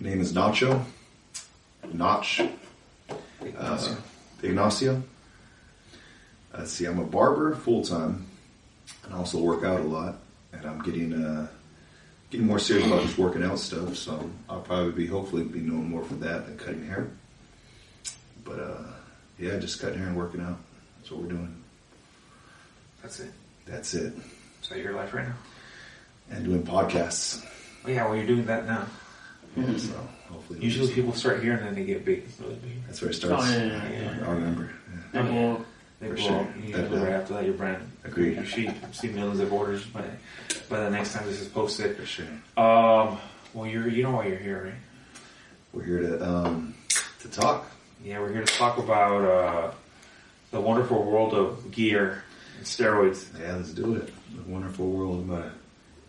name is Nacho. Nach. Ignacio. Let's see, I'm a barber full-time, and I also work out a lot, and I'm getting more serious about just working out stuff, so I'll probably hopefully be known more for that than cutting hair. But yeah, just cutting hair and working out. That's what we're doing. That's it? That's it. Is that your life right now? And doing podcasts. Oh yeah, well you're doing that now. Yeah, so hopefully. Usually people start here and then they get big, really big. That's where it starts. Oh, yeah. I remember. Yeah. They blow For up. sure. Usually right after that, your brand. Agreed. You see millions of orders by the next time this is posted. For sure. Well, you know why you're here, right? We're here to talk. Yeah, we're here to talk about the wonderful world of gear and steroids. Yeah, let's do it. The wonderful world. I'm gonna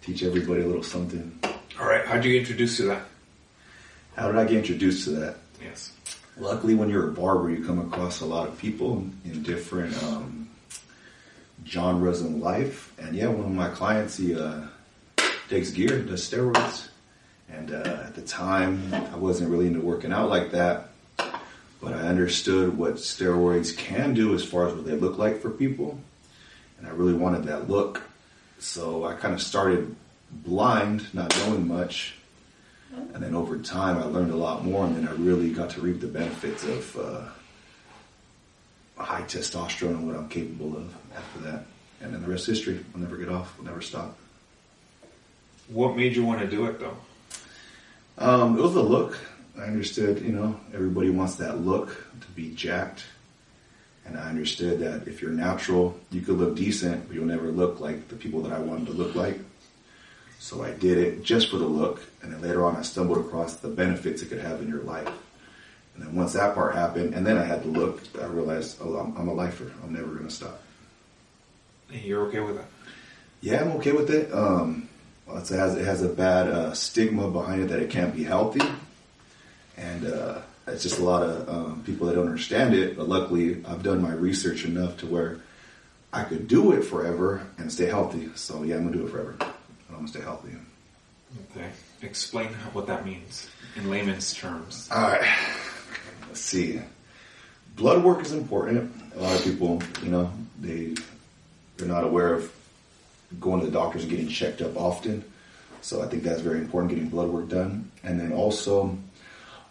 teach everybody a little something. All right, how'd you get introduced to that? How did I get introduced to that? Yes. Luckily, when you're a barber, you come across a lot of people in different genres in life. And yeah, one of my clients, he takes gear, does steroids. And at the time, I wasn't really into working out like that. But I understood what steroids can do as far as what they look like for people. And I really wanted that look. So I kind of started blind, not knowing much. And then over time, I learned a lot more, and then I really got to reap the benefits of high testosterone and what I'm capable of after that. And then the rest is history. I'll never get off. I'll never stop. What made you want to do it, though? It was the look. I understood, everybody wants that look to be jacked. And I understood that if you're natural, you could look decent, but you'll never look like the people that I wanted to look like. So I did it just for the look, and then later on I stumbled across the benefits it could have in your life. And then once that part happened, and then I had the look, I realized, I'm a lifer. I'm never going to stop. And you're okay with that? Yeah, I'm okay with it. It has a bad stigma behind it that it can't be healthy. And it's just a lot of people that don't understand it. But luckily, I've done my research enough to where I could do it forever and stay healthy. So yeah, I'm going to do it forever. I'm going to stay healthy. Okay. Explain what that means in layman's terms. All right. Let's see. Blood work is important. A lot of people, they're not aware of going to the doctors and getting checked up often. So I think that's very important, getting blood work done. And then also,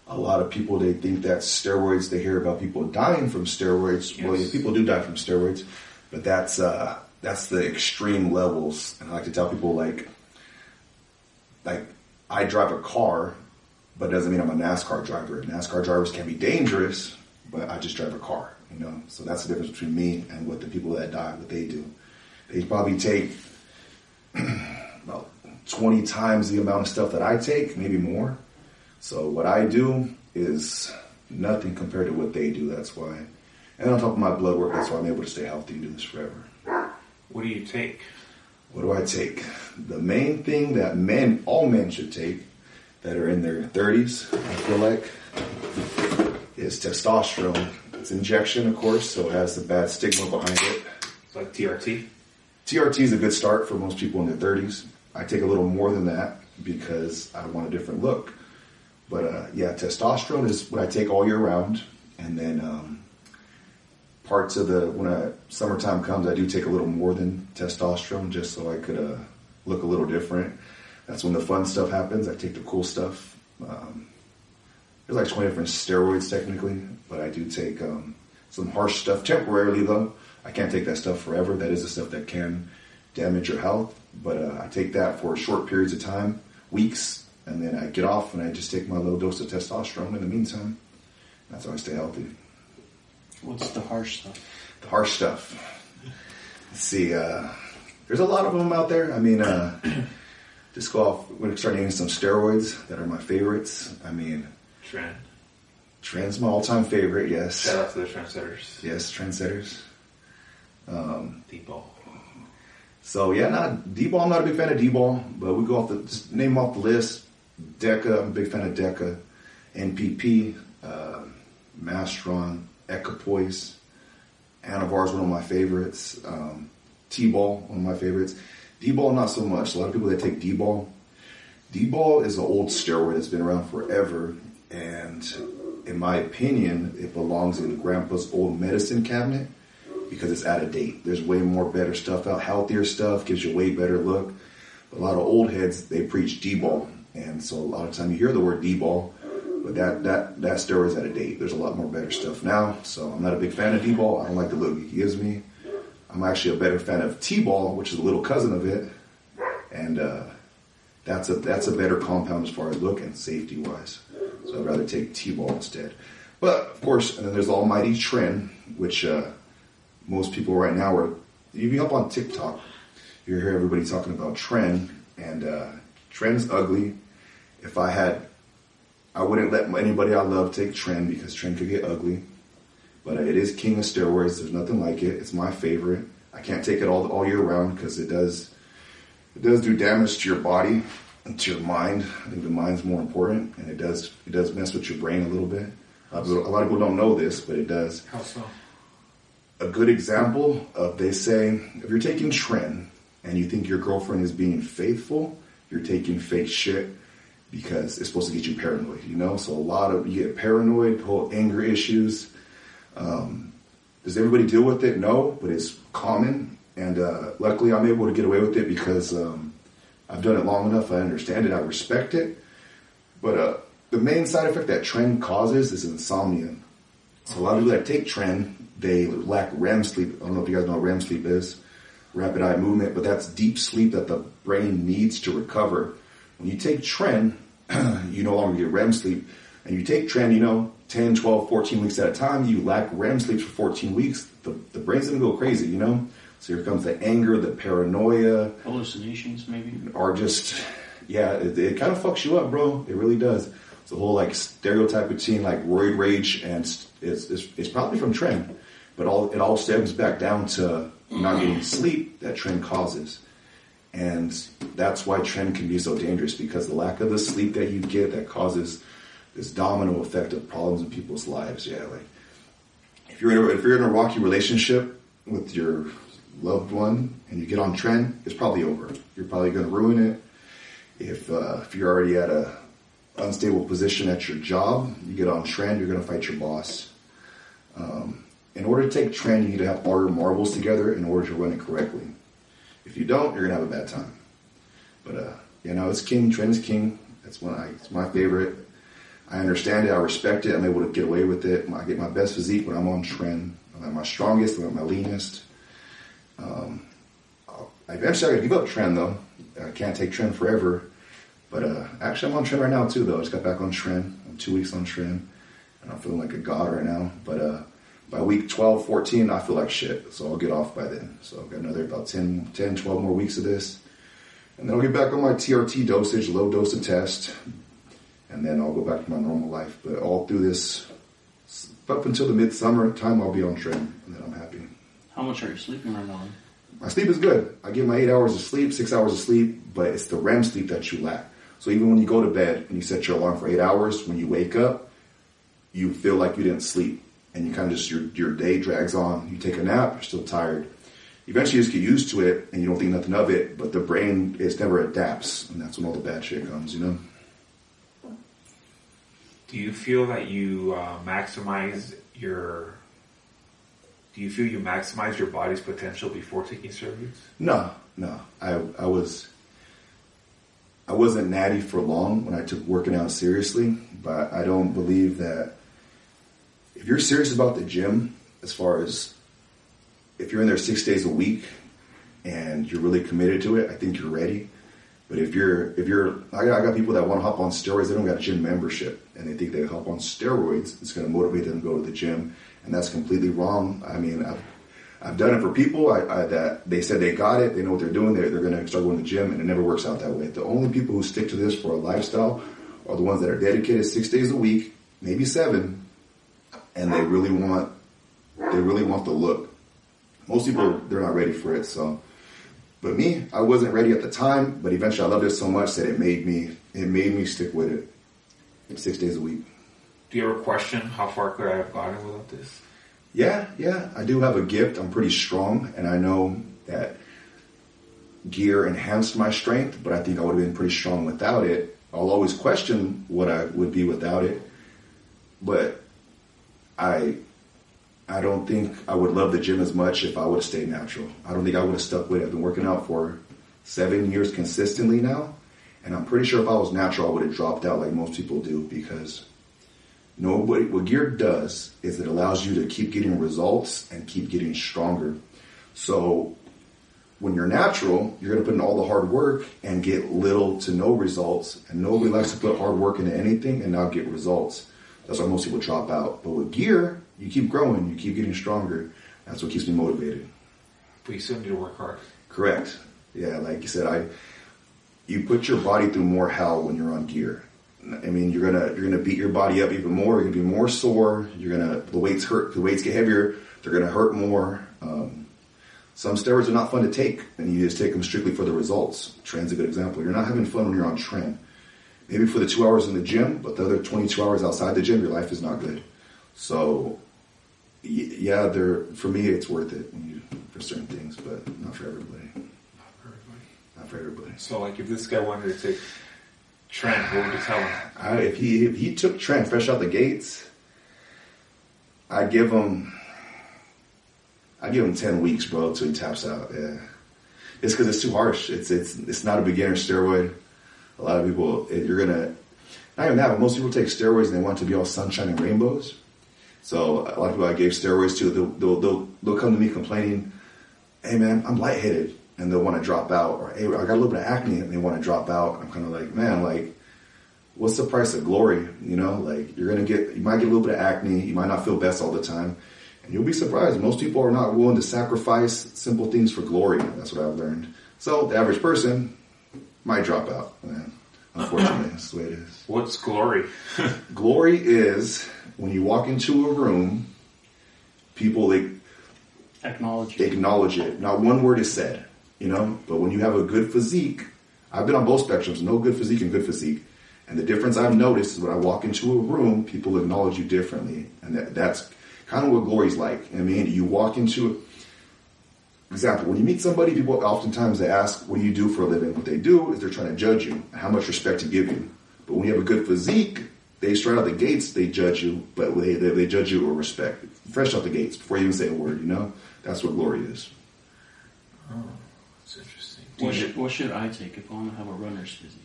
a lot of people, they think that steroids, they hear about people dying from steroids. Yes. Well, yeah, people do die from steroids, but that's the extreme levels. And I like to tell people, like I drive a car, but it doesn't mean I'm a NASCAR driver. NASCAR drivers can be dangerous, but I just drive a car, So that's the difference between me and what the people that die, what they do. They probably take about 20 times the amount of stuff that I take, maybe more. So what I do is nothing compared to what they do. That's why. And on top of my blood work, that's why I'm able to stay healthy and do this forever. What do you take? What do I take? The main thing that all men should take that are in their 30s, I feel like, is testosterone. It's injection, of course, so it has the bad stigma behind it. It's like TRT? TRT is a good start for most people in their 30s. I take a little more than that because I want a different look. But yeah, testosterone is what I take all year round. And then parts of when summertime comes, I do take a little more than testosterone just so I could look a little different. That's when the fun stuff happens. I take the cool stuff. There's like 20 different steroids technically, but I do take some harsh stuff temporarily though. I can't take that stuff forever. That is the stuff that can damage your health. But I take that for short periods of time, weeks, and then I get off and I just take my little dose of testosterone in the meantime. That's how I stay healthy. What's the harsh stuff? The harsh stuff. Let's see. There's a lot of them out there. I mean, just go off. We're going to start naming some steroids that are my favorites. I mean, Trend's my all-time favorite, yes. Shout out to the trendsetters. Yes, trendsetters. D-ball. So yeah, D-ball. I'm not a big fan of D-ball, but we go just name off the list. DECA. I'm a big fan of DECA. NPP. Mastron. Equipoise. Anavar is one of my favorites. T-ball, one of my favorites. D-ball, not so much. A lot of people that take D-ball D-bol is an old steroid that's been around forever, and in my opinion, it belongs in Grandpa's old medicine cabinet because it's out of date. There's way more better stuff out, healthier stuff, gives you a way better look. But a lot of old heads, they preach D-bol, and so a lot of time you hear the word D-bol, but that steroid's out of date. There's a lot more better stuff now, so I'm not a big fan of D-bol. I don't like the look it gives me. I'm actually a better fan of T-bol, which is a little cousin of it, and that's a better compound as far as look and safety wise. So I'd rather take T-bol instead. But of course, and then there's the almighty Tren, which most people right now are. If you hop on TikTok, you hear everybody talking about Tren, and Tren's ugly. If I wouldn't let anybody I love take Tren because Tren could get ugly. But it is king of steroids. There's nothing like it. It's my favorite. I can't take it all year round because it does do damage to your body and to your mind. I think the mind's more important, and it does mess with your brain a little bit. A lot of people don't know this, but it does. How so? A good example of, they say, if you're taking Tren and you think your girlfriend is being faithful, you're taking fake shit because it's supposed to get you paranoid, you know? So you get paranoid, whole anger issues. Does everybody deal with it? No, but it's common. And luckily I'm able to get away with it because I've done it long enough. I understand it. I respect it. But the main side effect that Tren causes is insomnia. So a lot of people that take Tren, they lack REM sleep. I don't know if you guys know what REM sleep is, rapid eye movement, but that's deep sleep that the brain needs to recover. When you take Tren, you no longer get REM sleep. And you take Tren, 10, 12, 14 weeks at a time, you lack REM sleep for 14 weeks, the brain's going to go crazy, So here comes the anger, the paranoia. Hallucinations, maybe? Or just, it kind of fucks you up, bro. It really does. It's a whole, stereotype between, roid rage, and it's probably from Tren. But it all stems back down to not getting sleep that Tren causes. And that's why Tren can be so dangerous, because the lack of the sleep that you get that causes this domino effect of problems in people's lives. Yeah, if you're in a rocky relationship with your loved one and you get on Tren, it's probably over. You're probably going to ruin it. If you're already at a unstable position at your job, you get on Tren, you're going to fight your boss. In order to take Tren, you need to have all your marbles together in order to run it correctly. If you don't, you're going to have a bad time. But it's king. Tren is king. It's my favorite. I understand it. I respect it. I'm able to get away with it. I get my best physique when I'm on Tren. I'm at my strongest. I'm at my leanest. Eventually, I got to give up Tren, though. I can't take Tren forever. But actually, I'm on Tren right now, too, though. I just got back on Tren. I'm 2 weeks on Tren. And I'm feeling like a god right now. But by week 12, 14, I feel like shit. So I'll get off by then. So I've got another about 10, 12 more weeks of this. And then I'll get back on my TRT dosage, low dose of test. And then I'll go back to my normal life. But all through this, up until the midsummer time, I'll be on Tren. And then I'm happy. How much are you sleeping right now? My sleep is good. I get my 8 hours of sleep, 6 hours of sleep, but it's the REM sleep that you lack. So even when you go to bed and you set your alarm for 8 hours, when you wake up, you feel like you didn't sleep. And you kind of just, your day drags on. You take a nap, you're still tired. Eventually you just get used to it and you don't think nothing of it, but the brain, it never adapts. And that's when all the bad shit comes, Do you feel that you maximize your body's potential before taking steroids? No. I wasn't natty for long when I took working out seriously, but I don't believe that if you're serious about the gym, as far as if you're in there 6 days a week and you're really committed to it, I think you're ready. But if I got people that want to hop on steroids, they don't got a gym membership, and they think they hop on steroids, it's going to motivate them to go to the gym, and that's completely wrong. I mean, I've done it for people that they said they got it, they know what they're doing, they're going to start going to the gym, and it never works out that way. The only people who stick to this for a lifestyle are the ones that are dedicated 6 days a week, maybe 7, and they really want the look. Most people, they're not ready for it, so. But me, I wasn't ready at the time, but eventually I loved it so much that it made me stick with it 6 days a week. Do you ever question how far could I have gotten without this? Yeah, I do have a gift. I'm pretty strong, and I know that gear enhanced my strength, but I think I would have been pretty strong without it. I'll always question what I would be without it, but I don't think I would love the gym as much if I would have stayed natural. I don't think I would have stuck with it. I've been working out for 7 years consistently now, and I'm pretty sure if I was natural, I would have dropped out like most people do, because what gear does is it allows you to keep getting results and keep getting stronger. So when you're natural, you're going to put in all the hard work and get little to no results, and nobody likes to put hard work into anything and not get results. That's why most people drop out. But with gear, you keep growing, you keep getting stronger. That's what keeps me motivated. But you still need to work hard. Correct. Yeah, like you said, you put your body through more hell when you're on gear. I mean, you're gonna beat your body up even more. You're gonna be more sore. The weights hurt. The weights get heavier. They're gonna hurt more. Some steroids are not fun to take, and you just take them strictly for the results. Tren's a good example. You're not having fun when you're on Tren. Maybe for the 2 hours in the gym, but the other 22 hours outside the gym, your life is not good. So, yeah, for me, it's worth it for certain things, but not for everybody. Not for everybody. So, like, if this guy wanted to take Tren, what would you tell him? If he took Tren fresh out the gates, I'd give him 10 weeks, bro, till he taps out. Yeah, it's because it's too harsh. It's not a beginner steroid. A lot of people, not even that, but most people take steroids and they want it to be all sunshine and rainbows. So a lot of people I gave steroids to, they'll come to me complaining, hey man, I'm lightheaded, and they'll want to drop out, or hey, I got a little bit of acne, and they want to drop out. I'm kind of like, man, like, what's the price of glory? You know, like you might get a little bit of acne, you might not feel best all the time, and you'll be surprised. Most people are not willing to sacrifice simple things for glory. That's what I've learned. So the average person might drop out, man. Unfortunately, that's the way it is. What's glory? Glory is when you walk into a room, people acknowledge it. Not one word is said, you know. But when you have a good physique, I've been on both spectrums, no good physique and good physique. And the difference I've noticed is when I walk into a room, people acknowledge you differently. And that's kind of what glory's like. I mean, you walk into example, when you meet somebody, people oftentimes they ask, what do you do for a living? What they do is they're trying to judge you, how much respect to give you. But when you have a good physique, they straight out the gates, they judge you, but they judge you with respect. Fresh out the gates, before you even say a word, you know? That's what glory is. Oh, that's interesting. What should I take if I want to have a runner's physique?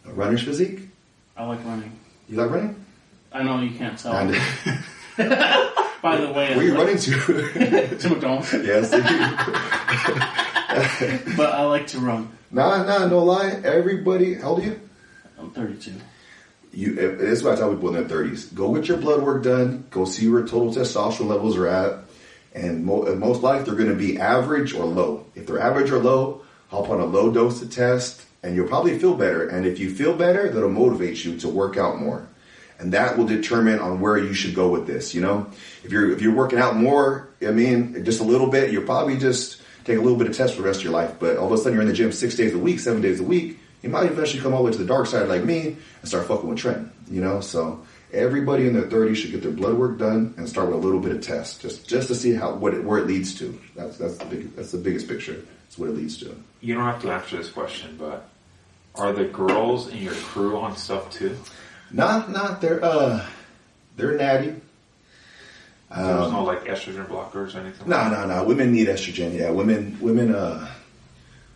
A runner's physique? I like running. You like running? I know you can't tell. By the way, where are you running to? To McDonald's. Yes. But I like to run. Nah, no lie. Everybody, how old are you? I'm 32. This is what I tell people in their 30s. Go get your blood work done. Go see where total testosterone levels are at. And most likely they're going to be average or low. If they're average or low, hop on a low dose to test, and you'll probably feel better. And if you feel better, that'll motivate you to work out more. And that will determine on where you should go with this, you know? If you're working out more, I mean, just a little bit, you'll probably just take a little bit of test for the rest of your life. But all of a sudden you're in the gym 6 days a week, 7 days a week, you might eventually come all the way to the dark side like me and start fucking with Trent, you know? So everybody in their 30s should get their blood work done and start with a little bit of test, just to see where it leads to. That's the biggest picture. It's what it leads to. You don't have to answer this question, but are the girls in your crew on stuff too? Nah, they're natty. There's no like estrogen blockers or anything. No. Women need estrogen. Yeah, women.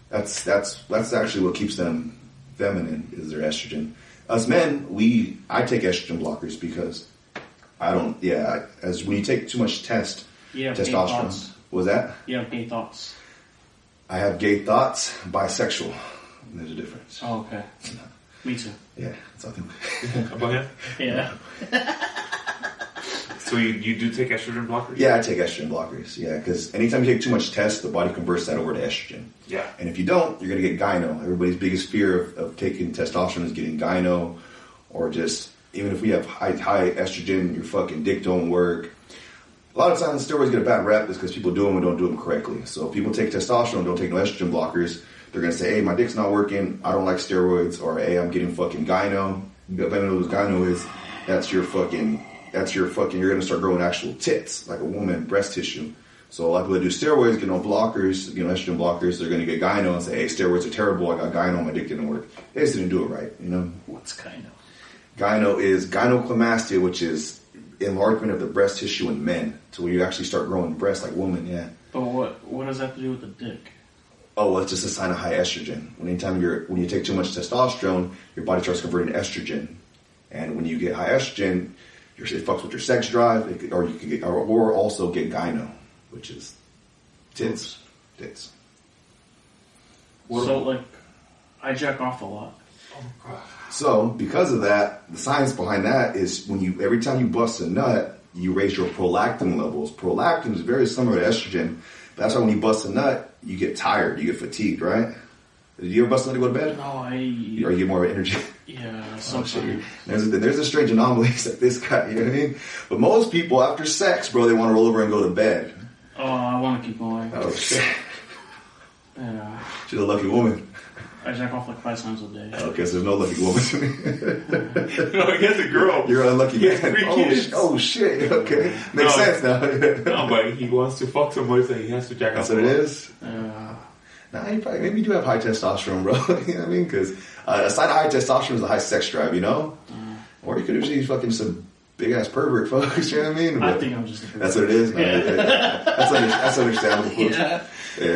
That's actually what keeps them feminine is their estrogen. Us men, I take estrogen blockers because I don't. Yeah, as when you take too much testosterone. What was that? You have gay thoughts. I have gay thoughts. Bisexual. There's a difference. Oh, okay. Me too. Yeah, it's nothing. About him? Yeah. So you do take estrogen blockers? Yeah, I take estrogen blockers. Yeah, because anytime you take too much test, the body converts that over to estrogen. Yeah. And if you don't, you're going to get gyno. Everybody's biggest fear of taking testosterone is getting gyno, or just, even if we have high estrogen, your fucking dick don't work. A lot of times steroids get a bad rep is because people do them and don't do them correctly. So if people take testosterone, don't take no estrogen blockers, they're going to say, hey, my dick's not working, I don't like steroids, or hey, I'm getting fucking gyno. If I know what gyno is, you're going to start growing actual tits, like a woman, breast tissue. So a lot of people that do steroids get no blockers, estrogen blockers, they're going to get gyno and say, hey, steroids are terrible, I got gyno, my dick didn't work. They just didn't do it right, What's gyno? Gyno is gynecomastia, which is enlargement of the breast tissue in men. So when you actually start growing breasts like women, yeah. But what does that have to do with the dick? Oh, well, it's just a sign of high estrogen. When you take too much testosterone, your body starts converting estrogen. And when you get high estrogen, it fucks with your sex drive, or you can get, or also get gyno, which is tits. Tits. So, I jack off a lot. Oh, God. So, because of that, the science behind that is every time you bust a nut, you raise your prolactin levels. Prolactin is very similar to estrogen, but that's why when you bust a nut, you get tired, you get fatigued, right? Did you ever bust a nut to go to bed? No, Or you get more energy? Yeah, sometimes. There's a strange anomalies like this guy, you know what I mean? But most people, after sex, bro, they want to roll over and go to bed. Oh, I want to keep going. Oh, shit. Yeah. She's a lucky woman. I jack off 5 times a day. Okay, so there's no lucky woman to me. No, he has a girl. You're an unlucky He has man. 3 kids. Oh, shit. Okay. Makes sense now. No, but he wants to fuck somebody, so he has to jack off. That's what it is? Yeah. Nah, maybe you do have high testosterone, bro. You know what I mean? Because a sign of high testosterone is a high sex drive, Or you could have seen fucking some big-ass pervert folks, you know what I mean? But I think I'm just a pervert. that's what it is? Yeah. That's understandable, folks. Yeah.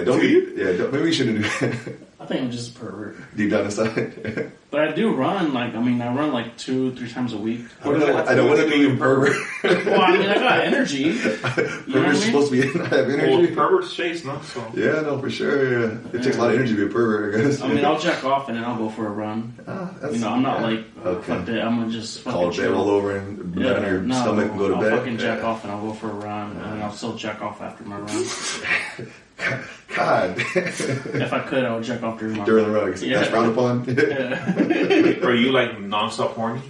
Maybe we shouldn't do that. I think I'm just a pervert. Deep down inside. But I do run, I run 2-3 times a week. I know what do you pervert. Well, I got energy. You know what I Pervert's mean? supposed to be have energy. Well, perverts chase, no? So. Yeah, no, for sure. Yeah, it takes a lot of energy to be a pervert, I guess. I'll jack off and then I'll go for a run. I'm not fuck that. I'm gonna just fucking Call it bed, chill. roll over and bed on your stomach and go to I'll bed. I'll fucking jack off and I'll go for a run, and then I'll still jack off after my run. God. If I could, I would jack off during my During the run. run, that's frowned upon. Yeah. Are you non-stop horny?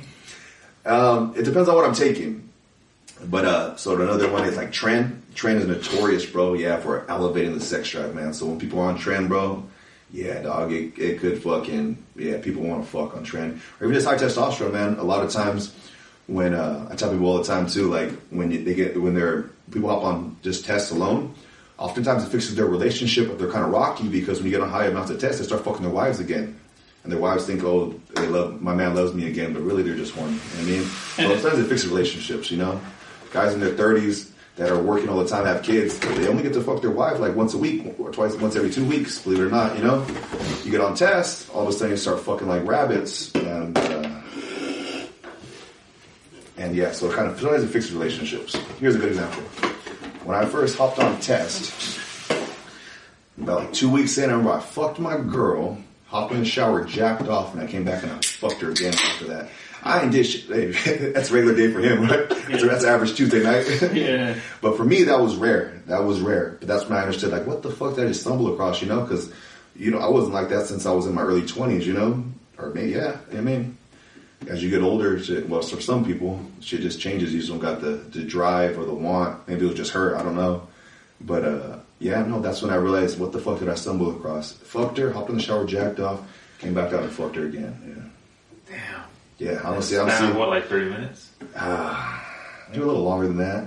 It depends on what I'm taking. But so another one is Tren. Tren is notorious, bro. Yeah, for elevating the sex drive, man. So when people are on Tren, bro, yeah, dog, it could people want to fuck on Tren. Or even just high testosterone, man. A lot of times when I tell people all the time too, when people hop on just tests alone, oftentimes it fixes their relationship if they're kind of rocky, because when you get on high amounts of tests, they start fucking their wives again. And their wives think, oh, my man loves me again, but really they're just horny. You know what I mean? So sometimes it fixes relationships, Guys in their 30s that are working all the time, have kids, they only get to fuck their wife once a week or once every 2 weeks, believe it or not, You get on tests, all of a sudden you start fucking like rabbits, and yeah, so sometimes it fixes relationships. Here's a good example. When I first hopped on test, about 2 weeks in, I remember I fucked my girl, hopped in the shower, jacked off, and I came back and I fucked her again after that. I ain't did shit. Hey, that's a regular day for him, right? So that's average Tuesday night. Yeah. But for me, that was rare. But that's when I understood, what the fuck did I just stumble across, Because, I wasn't like that since I was in my early 20s, Or maybe, yeah. I mean, as you get older, for some people, shit just changes. You just don't got the drive or the want. Maybe it was just her. I don't know. But, that's when I realized, what the fuck did I stumble across? Fucked her, hopped in the shower, jacked off, came back out and fucked her again. Yeah. Damn. Yeah, honestly, what, 30 minutes? Maybe a little longer than that.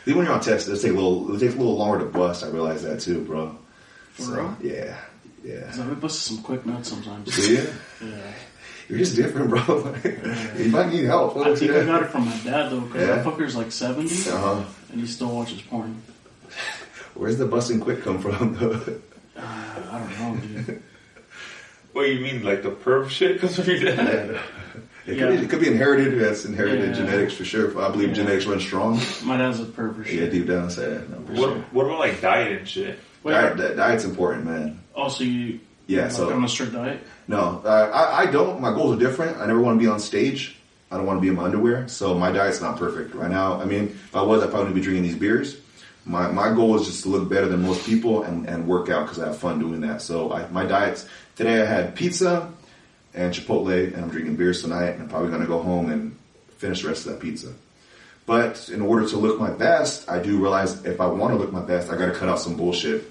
Even when you're on test, it takes a little longer to bust. I realize that too, bro. For real? Yeah. Because I've been busting some quick nuts sometimes. See ya? Yeah. You're just different, bro. You might need help. I think I got it from my dad, though, because Yeah? that fucker's 70, and he still watches porn. Where's the busting quick come from? I don't know, dude. What do you mean, the perv shit comes from your dad? It could be inherited. That's inherited genetics for sure. I believe genetics run strong. My dad's a pervert. Yeah, deep down inside. No, for sure. What about diet and shit? Diet's important, man. Oh, so you on a strict diet? No, I don't. My goals are different. I never want to be on stage. I don't want to be in my underwear. So my diet's not perfect right now. I mean, if I was, I'd probably be drinking these beers. My goal is just to look better than most people and work out because I have fun doing that. So my diets, today I had pizza and Chipotle, and I'm drinking beers tonight, and I'm probably going to go home and finish the rest of that pizza. But in order to look my best, I do realize if I want to look my best, I got to cut out some bullshit.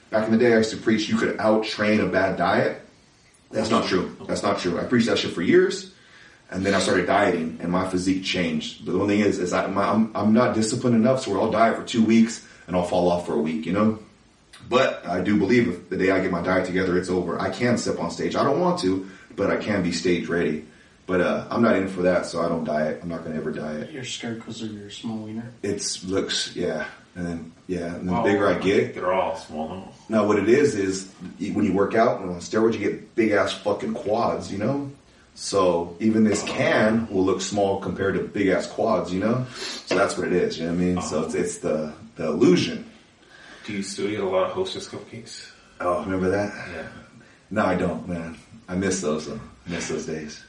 Back in the day, I used to preach you could out-train a bad diet. That's not true. That's not true. I preached that shit for years, and then I started dieting, and my physique changed. But the one thing is I'm not disciplined enough, so I'll diet for 2 weeks. and I'll fall off for a week, you know. But I do believe if the day I get my diet together, it's over. I can step on stage. I don't want to, but I can be stage ready. But I'm not in for that, so I don't diet. I'm not going to ever diet. You're scared because of your small wiener? It looks, yeah. And then the bigger I get. They're all small. Now, what it is when you work out, on steroids, you get big-ass fucking quads, you know? So even this can will look small compared to big-ass quads, you know? So that's what it is, you know what I mean? So it's the illusion. Do you still eat a lot of Hostess cupcakes? Oh, remember that? Yeah. No, I don't, man. I miss those, though. I miss those days.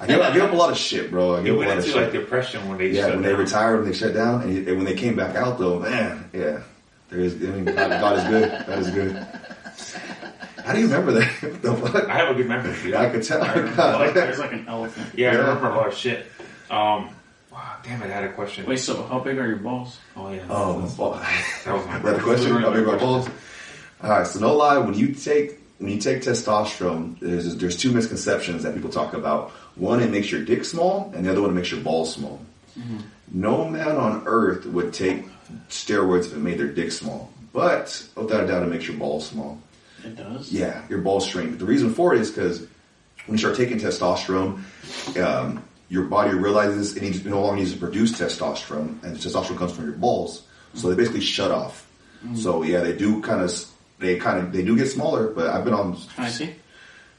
I give up a lot of shit, bro. I give up a lot of shit. Like depression when they when they retired, when they shut down, and when they came back out, though, man, yeah. God is good. God is good. How do you remember that? The fuck? I have a good memory. Dude. I could tell. There's like an elephant. Yeah, I remember a lot of shit. Wow, damn it, I had a question. Wait, so how big are your balls? Oh, yeah. Oh, that was my question. How big are my balls? All right, so no lie, when you take testosterone, there's two misconceptions that people talk about. One, it makes your dick small, and the other one, it makes your balls small. Mm-hmm. No man on earth would take steroids if it made their dick small. But, without a doubt, it makes your balls small. It does? Yeah, your balls shrink. The reason for it is because when you start taking testosterone, your body realizes it no longer needs to produce testosterone, and testosterone comes from your balls. So they basically shut off. Mm-hmm. So, yeah, they do get smaller, but I've been on... Can I see?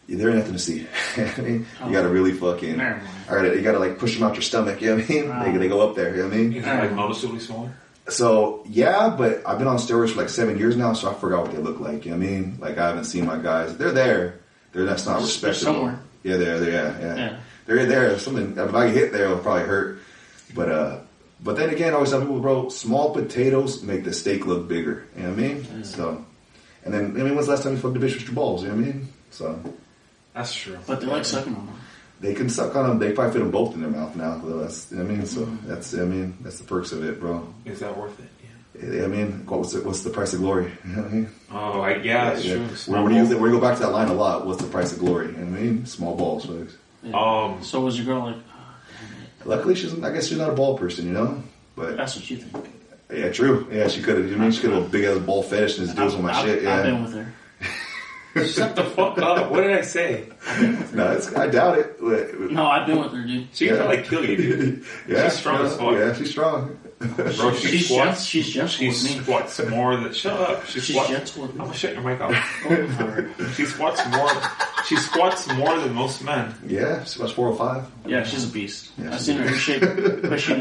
There ain't nothing to see. You gotta really fucking... You gotta like push them out your stomach, you know what I mean? They go up there, you know what I mean? Is it like noticeably smaller? So, yeah, but I've been on steroids for like 7 years now, so I forgot what they look like, you know what I mean? Like, I haven't seen my guys. They're there. That's not respectable. Somewhere. Yeah, yeah. They're there. Something, if I get hit there, it'll probably hurt. But then again, I always tell people, bro, small potatoes make the steak look bigger, you know what I mean? Yeah. So, and then, when's the last time you fucked a bitch with your balls, you know what I mean? So... That's true. But they like sucking on them. They can suck on them. They probably fit them both in their mouth now. That's, you know what I mean? So that's the perks of it, bro. Is that worth it? Yeah. I mean, what's the price of glory? You know what I mean? Oh, that's true. We go back to that line a lot. What's the price of glory? You know what I mean? Small balls, folks. Yeah. So was your girl like? Luckily, I guess she's not a ball person, you know. But that's what you think. Yeah, true. Yeah, she could have. She could have a big ass ball fetish and just deals with my shit. Yeah. I've been with her. Shut the fuck up. What did I say? No, I doubt it. No, I've been with her, dude. She can like kill you, dude. Yeah, she's strong as fuck. Yeah, she's strong. Bro, she's gentle with me. She squats more than... Shut up. She's gentle with me. I'm gonna shut your mic off. She squats more. She squats more than most men. Yeah, she squats 405. Yeah, she's a beast. Yeah, I've seen her in shape pushing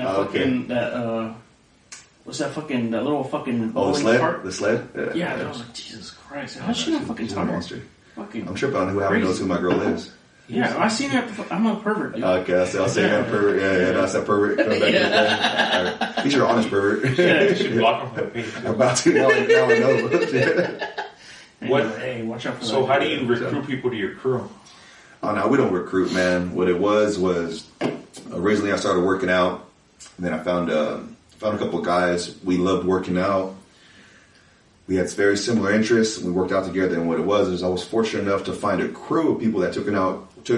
that fucking that little fucking sled? Cart. The sled? Yeah, I was like, Jesus Christ. How's she not fucking tired? Monster. I'm tripping on who knows who my girl is. Yeah, I seen her. I'm a pervert, dude. Okay, I'll say I'm a pervert. Yeah, that's that pervert. Coming back to He's your honest pervert. Yeah, you should block him from the page. I'm about to. Now I know. Hey, watch out for that. So how do you recruit people to your crew? Oh, no, we don't recruit, man. What it was originally I started working out, and then I found a couple of guys. We loved working out. We had very similar interests. We worked out together, and what it was is I was fortunate enough to find a crew of people that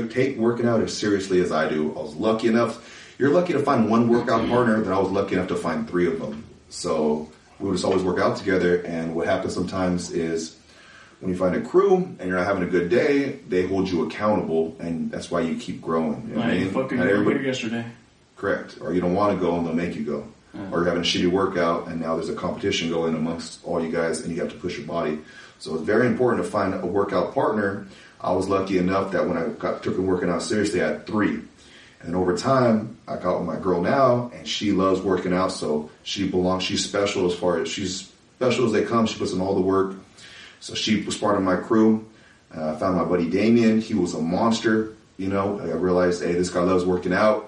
take working out as seriously as I do. I was lucky enough. You're lucky to find one workout partner, then I was lucky enough to find 3 of them. So we would just always work out together, and what happens sometimes is when you find a crew and you're not having a good day, they hold you accountable, and that's why you keep growing. You know what I mean? Fucking everybody yesterday. Correct. Or you don't want to go, and they'll make you go. Or you're having a shitty workout, and now there's a competition going amongst all you guys, and you have to push your body. So it's very important to find a workout partner. I was lucky enough that when I took working out seriously, I had 3. And over time, I got with my girl now, and she loves working out, so she's special she's special as they come. She puts in all the work. So she was part of my crew. I found my buddy Damien. He was a monster. You know, I realized, hey, this guy loves working out.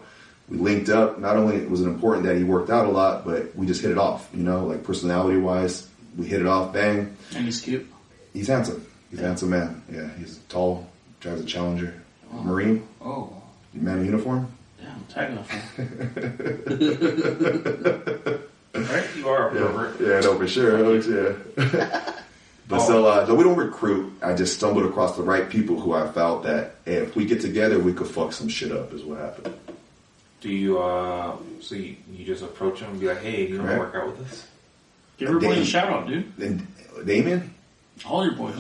We linked up. Not only was it important that he worked out a lot, but we just hit it off. You know, like personality-wise, we hit it off. Bang. And he's cute. He's handsome. He's a handsome man. Yeah, he's tall. Drives a Challenger. Marine. Oh. Man in uniform. Yeah, I'm tagging off him. Right? You are a pervert. Yeah, no, for sure. Yeah. But so we don't recruit. I just stumbled across the right people who I felt that hey, if we get together, we could fuck some shit up. Is what happened. Do you? So you just approach them and be like, "Hey, do you want to work out with us?" Give everybody a shout out, dude. And Damien? All your boys.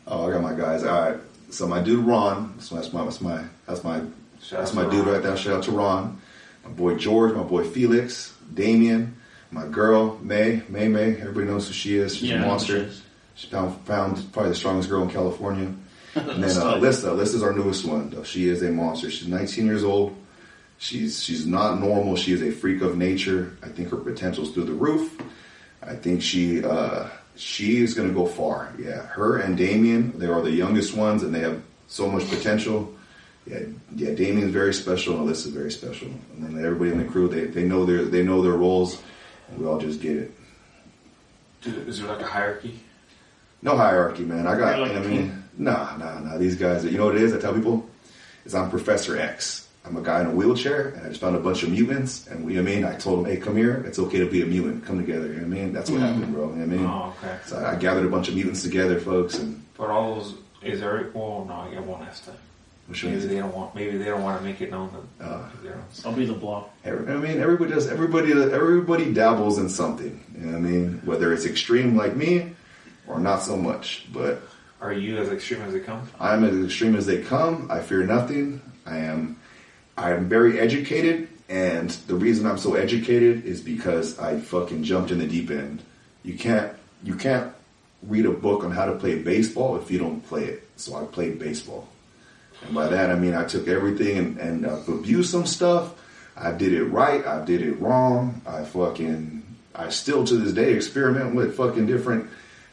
Oh, I got my guys. All right. So my dude Ron. So that's my dude right there. Shout out to Ron. My boy George. My boy Felix. Damien. My girl May. Everybody knows who she is. She's a monster. She's found probably the strongest girl in California. And then Alyssa. Alyssa's our newest one. Though. She is a monster. She's 19 years old. She's not normal. She is a freak of nature. I think her potential's through the roof. I think she is going to go far. Yeah, her and Damien, they are the youngest ones, and they have so much potential. Yeah. Damien's very special, and Alyssa's very special. And then everybody in the crew, they know their roles, and we all just get it. Dude, is there like a hierarchy? No hierarchy, man. Nah. These guys, you know what it is? I tell people, is I'm Professor X. I'm a guy in a wheelchair, and I just found a bunch of mutants, and you know what I mean? I told them, hey, come here. It's okay to be a mutant. Come together. You know what I mean? That's what happened, bro. You know what I mean? Oh, okay. So I gathered a bunch of mutants together, folks, and... But all those... Is there... Well, no, I won't ask that. Maybe they don't want to make it known that... I'll be the blob. I mean, everybody dabbles in something. You know what I mean? Whether it's extreme like me, or not so much, but... Are you as extreme as they come? I'm as extreme as they come. I fear nothing. I am very educated, and the reason I'm so educated is because I fucking jumped in the deep end. You can't read a book on how to play baseball if you don't play it. So I played baseball. And by that I mean I took everything and abused some stuff. I did it right, I did it wrong. I still to this day experiment with fucking different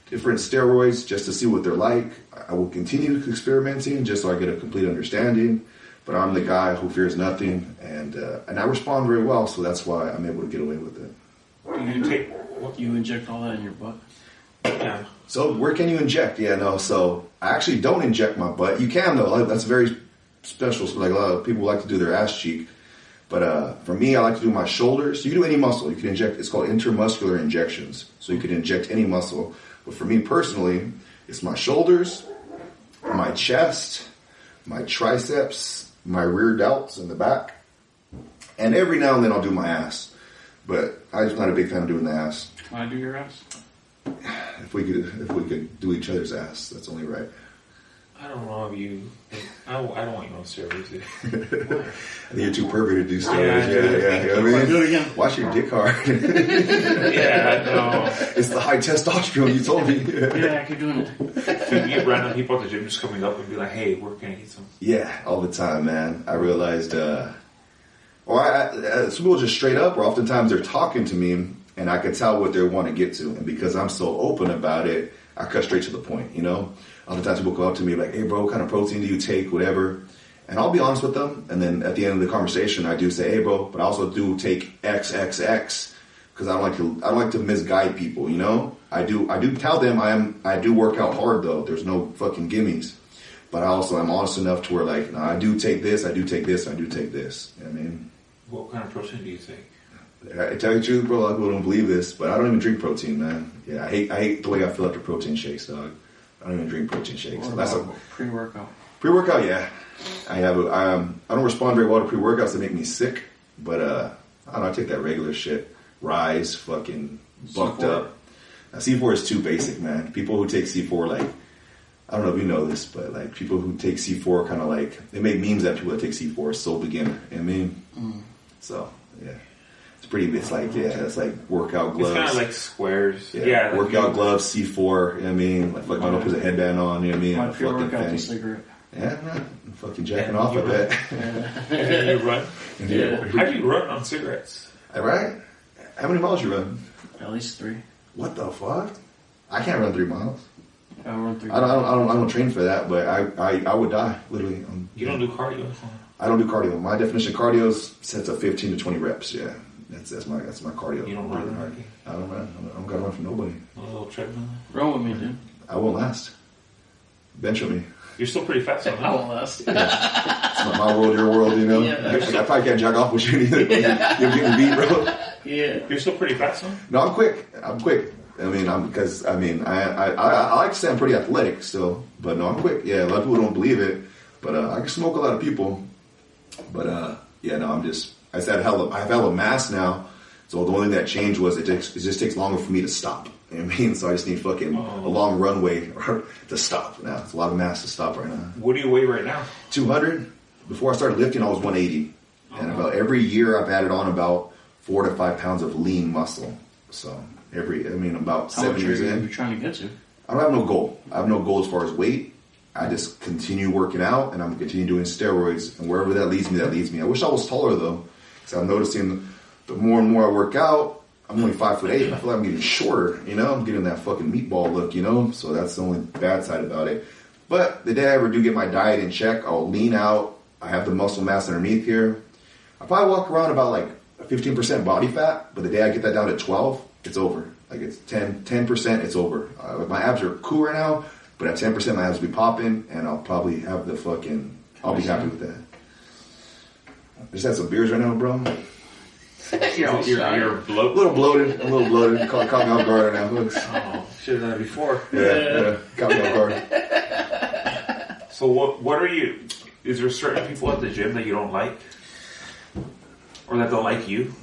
steroids just to see what they're like. I will continue experimenting just so I get a complete understanding. But I'm the guy who fears nothing, and I respond very well, so that's why I'm able to get away with it. You inject all that in your butt? Yeah. So where can you inject? Yeah, no. So I actually don't inject my butt. You can though. That's very special. So like a lot of people like to do their ass cheek, but for me, I like to do my shoulders. So you can do any muscle. You can inject. It's called intermuscular injections. So you can inject any muscle. But for me personally, it's my shoulders, my chest, my triceps, my rear delts in the back, and every now and then I'll do my ass, but I'm just not a big fan of doing the ass. Can I do your ass? If we could do each other's ass, that's only right. I don't know if you. I don't want you on steroids. I think you're too perverted to do steroids. Yeah. You know what I mean? Do it again. Watch your dick hard. Yeah, I know. It's the high testosterone. You told me. Yeah, I keep doing it. You get random people at the gym just coming up and be like, "Hey, where can I get some?" Yeah, all the time, man. I realized, some people just straight up, or oftentimes they're talking to me, and I can tell what they want to get to, and because I'm so open about it, I cut straight to the point. You know, oftentimes people come up to me like, "Hey, bro, what kind of protein do you take? Whatever." And I'll be honest with them, and then at the end of the conversation, I do say, "Hey, bro," but I also do take XXX because I don't like to misguide people. You know, I do tell them I do work out hard though. There's no fucking gimmies, but I'm honest enough to where like, no, I do take this, I do take this, I do take this. You know what I mean? What kind of protein do you take? I tell you the truth, bro. A lot of people don't believe this, but I don't even drink protein, man. Yeah, I hate the way I feel after protein shakes, dog. I don't even drink protein shakes. What That's about pre-workout? Pre-workout, yeah. I don't respond very well to pre-workouts that make me sick, but I don't know, I take that regular shit. Rise, fucking bucked C4. up. Now, C4 is too basic, man. People who take C4, like, I don't know if you know this, but like people who take C4 kind of like, they make memes at people that take C4 so beginner. You know what I mean? So, yeah. It's like workout gloves. It's kind of like squares. Yeah, workout gloves, C4, you know what I mean? Like fucking don't put a headband on, you know what I mean? My Fucking pre-workout's a fanny. cigarette. Yeah, man. I'm fucking jacking off, I bet. And you run? Yeah. How do you run on cigarettes? Right? How many miles you run? At least 3. What the fuck? I can't run 3 miles. I run 3. I don't train for that, but I would die literally. You don't do cardio? I don't do cardio. My definition of cardio is sets of 15 to 20 reps. Yeah, that's my cardio. You don't run hard? I don't run. I don't gotta run for nobody. A little treadmill? Run with me, dude. I won't last. Bench with me. You're still pretty fast on I that. won't last. It's not my world, your world, you know. Yeah. I probably can't jack off with you either. You're getting beat, bro. Yeah. You're still pretty fast on? No, I'm quick. I like to say I'm pretty athletic still, but no, I'm quick. Yeah, a lot of people don't believe it, but I can smoke a lot of people. But yeah, no, I have hella mass now So the only thing that changed was it just takes longer for me to stop. You know what I mean? So I just need fucking a long runway to stop. Now it's a lot of mass to stop right now. What do you weigh right now? 200. Before I started lifting, I was 180. And about every year I've added on about 4 to 5 pounds of lean muscle. So about 7 years in. How much are you trying to get to? I don't have no goal. I have no goal as far as weight. I just continue working out, and I'm continue doing steroids, and wherever that leads me, that leads me. I wish I was taller though, because I'm noticing the more and more I work out, I'm only 5'8". I feel like I'm getting shorter. You know, I'm getting that fucking meatball look. You know, so that's the only bad side about it. But the day I ever do get my diet in check, I'll lean out. I have the muscle mass underneath here. I probably walk around about like 15% body fat, but the day I get that down to 12, it's over. Like it's 10%, it's over. My abs are cool right now, but at 10%, my abs will be popping, and I'll probably have I'll be happy with that. Just had some beers right now, bro. You're A little bloated. Caught me off guard right now. Oh, should have done it before. Yeah, caught me off guard. So what are you? Is there certain people at the gym that you don't like, or that don't like you?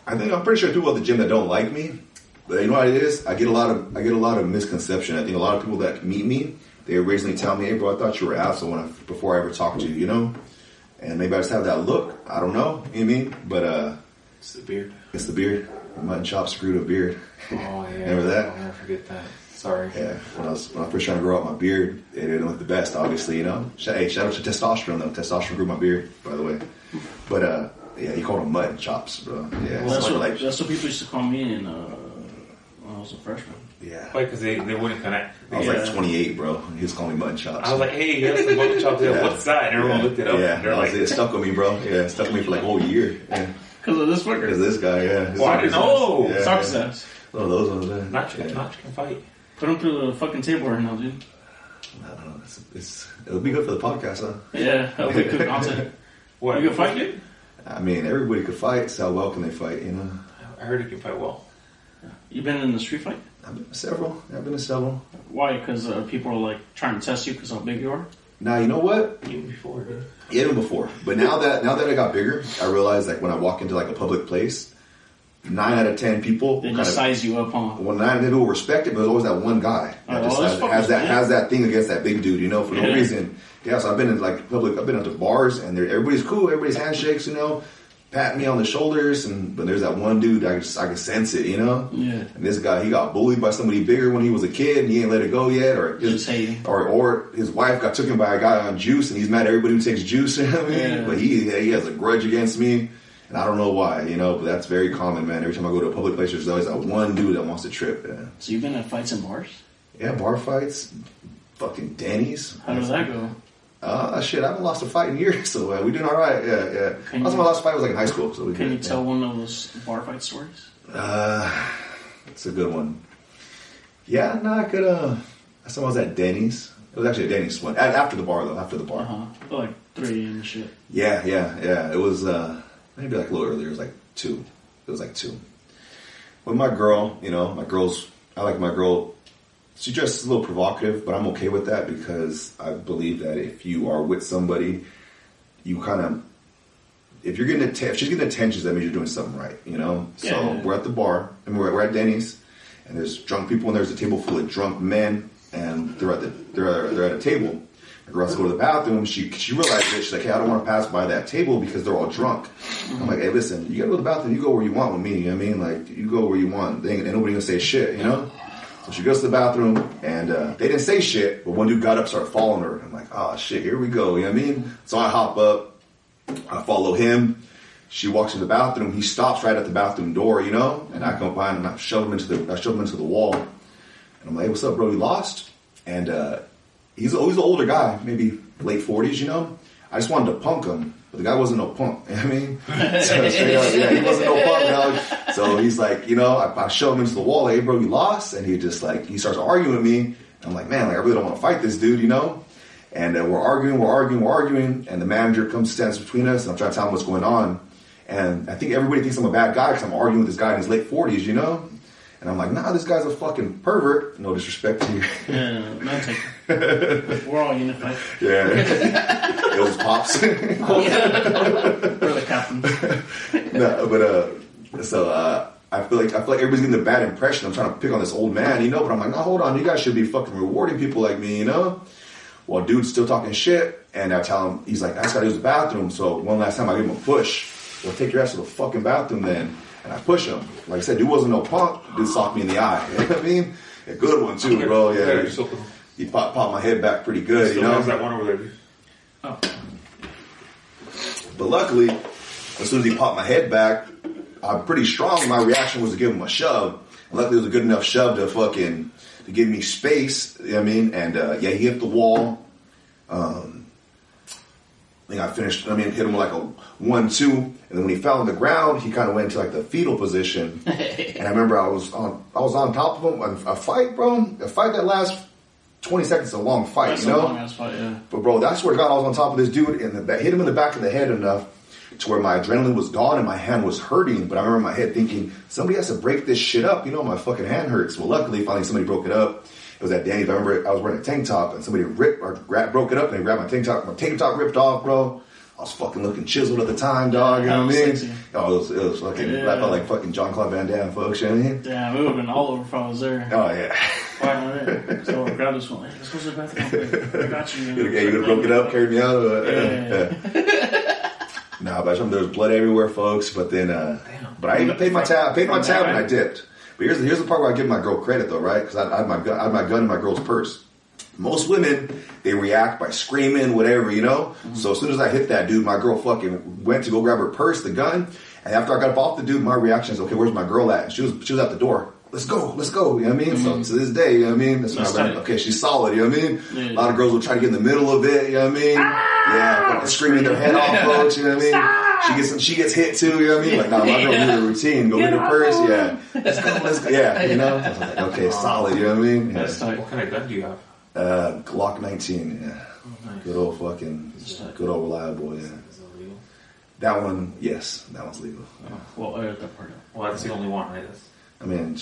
I'm pretty sure people at the gym that don't like me. But you know what it is? I get a lot of misconception. I think a lot of people that meet me, they originally tell me, "Hey, bro, I thought you were an asshole before I ever talked to you," you know. And maybe I just have that look. I don't know. You know what I mean? But it's the beard. It's the beard. Mutton chop screwed a beard. Oh yeah. Remember that? I'll never forget that. Sorry. Yeah. When I was first trying to grow out my beard, it didn't look the best, obviously. You know. Hey, shout out to testosterone though. Testosterone grew my beard, by the way. But yeah, he called them mutton chops, bro. Yeah. Well, that's what people used to call me when I was a freshman. Yeah. Why? Because they wouldn't connect. I was like 28, bro. He was calling me mutton chops. I was like, hey, you have some mutton chops there. Yeah. What's that? And everyone looked it up. Yeah. And they're like, it stuck with me, bro. Yeah, it stuck with me for like a whole year. Yeah. Because of this fucker. Because of this guy, yeah. Well, I didn't know. Yeah. Socks ass. Oh, those ones, man. Nach can fight. Put him through the fucking table right now, dude. I don't know. It'll be good for the podcast, huh? Yeah, that'll be good content. What? You can fight, dude? I mean, everybody could fight, so how well can they fight, you know? I heard he can fight well. You been in the street fight? I've been to several. Why? Because people are like trying to test you because how big you are? Now, you know what? Even before, dude. Yeah, even before. But now that I got bigger, I realize like when I walk into like a public place, 9 out of 10 people they just size you up, huh? Well, 9 out of 10 people respect it, but there's always that one guy that has that thing against that big dude, you know, for no reason. Yeah, so I've been in like public, I've been at the bars, and everybody's cool, everybody's handshakes, you know, patting me on the shoulders, but there's that one dude I can sense it, you know. Yeah. And this guy, he got bullied by somebody bigger when he was a kid, and he ain't let it go yet, or his wife got taken by a guy on juice, and he's mad at everybody who takes juice, you know what I mean? Yeah. But he has a grudge against me. And I don't know why, you know, but that's very common, man. Every time I go to a public place, there's always that one dude that wants to trip. Yeah. So you've been at fights in bars? Yeah, bar fights, fucking Denny's. How does that go? Shit, I haven't lost a fight in years, so we're doing all right. Yeah. Last time I lost a fight was like in high school. So can you tell one of those bar fight stories? It's a good one. Yeah, no, I could. Last time I was at Denny's. It was actually a Denny's one. After the bar, though. After the bar. Like 3 a.m. and shit. Yeah. It was maybe like a little earlier. It was like 2. It was like 2. With my girl, you know, I like my girl. She dresses a little provocative, but I'm okay with that because I believe that if you are with somebody, you kind of, if she's getting attention, that means you're doing something right, you know? So we're at the bar, and we're at Denny's, and there's drunk people, and there's a table full of drunk men, and they're at a table. The girl has to go to the bathroom. She realized it. She's like, hey, I don't want to pass by that table because they're all drunk. I'm like, hey, listen, you got to go to the bathroom. You go where you want with me. You know what I mean? Like, you go where you want. Ain't nobody going to say shit, you know? So she goes to the bathroom, and they didn't say shit, but one dude got up, started following her. I'm like, oh, shit, here we go. You know what I mean? So I hop up. I follow him. She walks in the bathroom. He stops right at the bathroom door, you know? And I come by and I shove him into the wall. And I'm like, hey, what's up, bro? You lost? And he's an older guy, maybe late 40s, you know? I just wanted to punk him, but the guy wasn't no punk. You know what I mean? So straight up, yeah, he wasn't no punk, dog. So he's like, you know, I shove him into the wall. Hey, bro, you lost? And he just like, he starts arguing with me. And I'm like, man, like I really don't want to fight this dude, you know? And we're arguing. And the manager stands between us, and I'm trying to tell him what's going on. And I think everybody thinks I'm a bad guy because I'm arguing with this guy in his late 40s, you know? And I'm like, nah, this guy's a fucking pervert. No disrespect to you. Yeah, no, take it. We're all unified. Yeah. It was pops. We're the captains. No, but So I feel like everybody's getting a bad impression. I'm trying to pick on this old man, but I'm like, no, hold on, you guys should be fucking rewarding people like me, Well, dude's still talking shit, and I tell him, he's like, I just gotta use the bathroom. So one last time I give him a push. Well, take your ass to the fucking bathroom then. And I push him. Like I said, dude wasn't no punk. Dude socked me in the eye. You know what I mean? A good one too, bro. Yeah. He popped my head back pretty good, Still has that one over there, dude. Oh. But luckily, as soon as he popped my head back, I'm pretty strong. My reaction was to give him a shove. And luckily, it was a good enough shove to give me space. You know what I mean? And he hit the wall. I think hit him with like a 1-2. And then when he fell on the ground, he kind of went into like the fetal position. And I remember I was on top of him. A fight, bro. A fight that lasts 20 seconds is a long fight, That's a long ass fight, yeah. But bro, I swear to God, I was on top of this dude and hit him in the back of the head enough to where my adrenaline was gone and my hand was hurting. But I remember in my head thinking, somebody has to break this shit up. My fucking hand hurts. Well, luckily, finally somebody broke it up. It was at Danny's. I remember I was wearing a tank top and somebody broke it up and they grabbed my tank top. My tank top ripped off, bro. I was fucking looking chiseled at the time, dog. You know what I mean? Sexy. Oh, it was fucking. Yeah. I felt like fucking Jean-Claude Van Damme, folks. You know what I mean? Damn, it would have been all over if I was there. Oh yeah. Why not there? So I grabbed this one. Like, let's go to the bathroom. I got you. Yeah, you would have broke it up, carried me out. Nah, but I remember there was blood everywhere, folks. But then, but I even paid my tab. And I dipped. But here's the part where I give my girl credit, though, right? Because I had my gun in my girl's purse. Most women, they react by screaming, whatever, Mm-hmm. So as soon as I hit that dude, my girl fucking went to go grab her purse, the gun. And after I got off the dude, my reaction is, okay, where's my girl at? And she was at the door. Let's go. You know what I mean? Mm-hmm. So to this day, you know what I mean? That's when I learned, okay, she's solid, you know what I mean? Yeah. A lot of girls will try to get in the middle of it, you know what I mean? Yeah, screaming their head off, folks, you know what I mean? She gets hit too, you know what I mean? Like, nah, my girl did a routine. Go get her purse, yeah. Let's go. Yeah, I was like, okay, solid, you know what I mean? Yeah. What kind of gun do you have? Glock 19, yeah. Oh, nice. Good old reliable, yeah. Is it legal? That one, yes, that one's legal. Oh, well, I got that part. Well, that's the only one, right? I got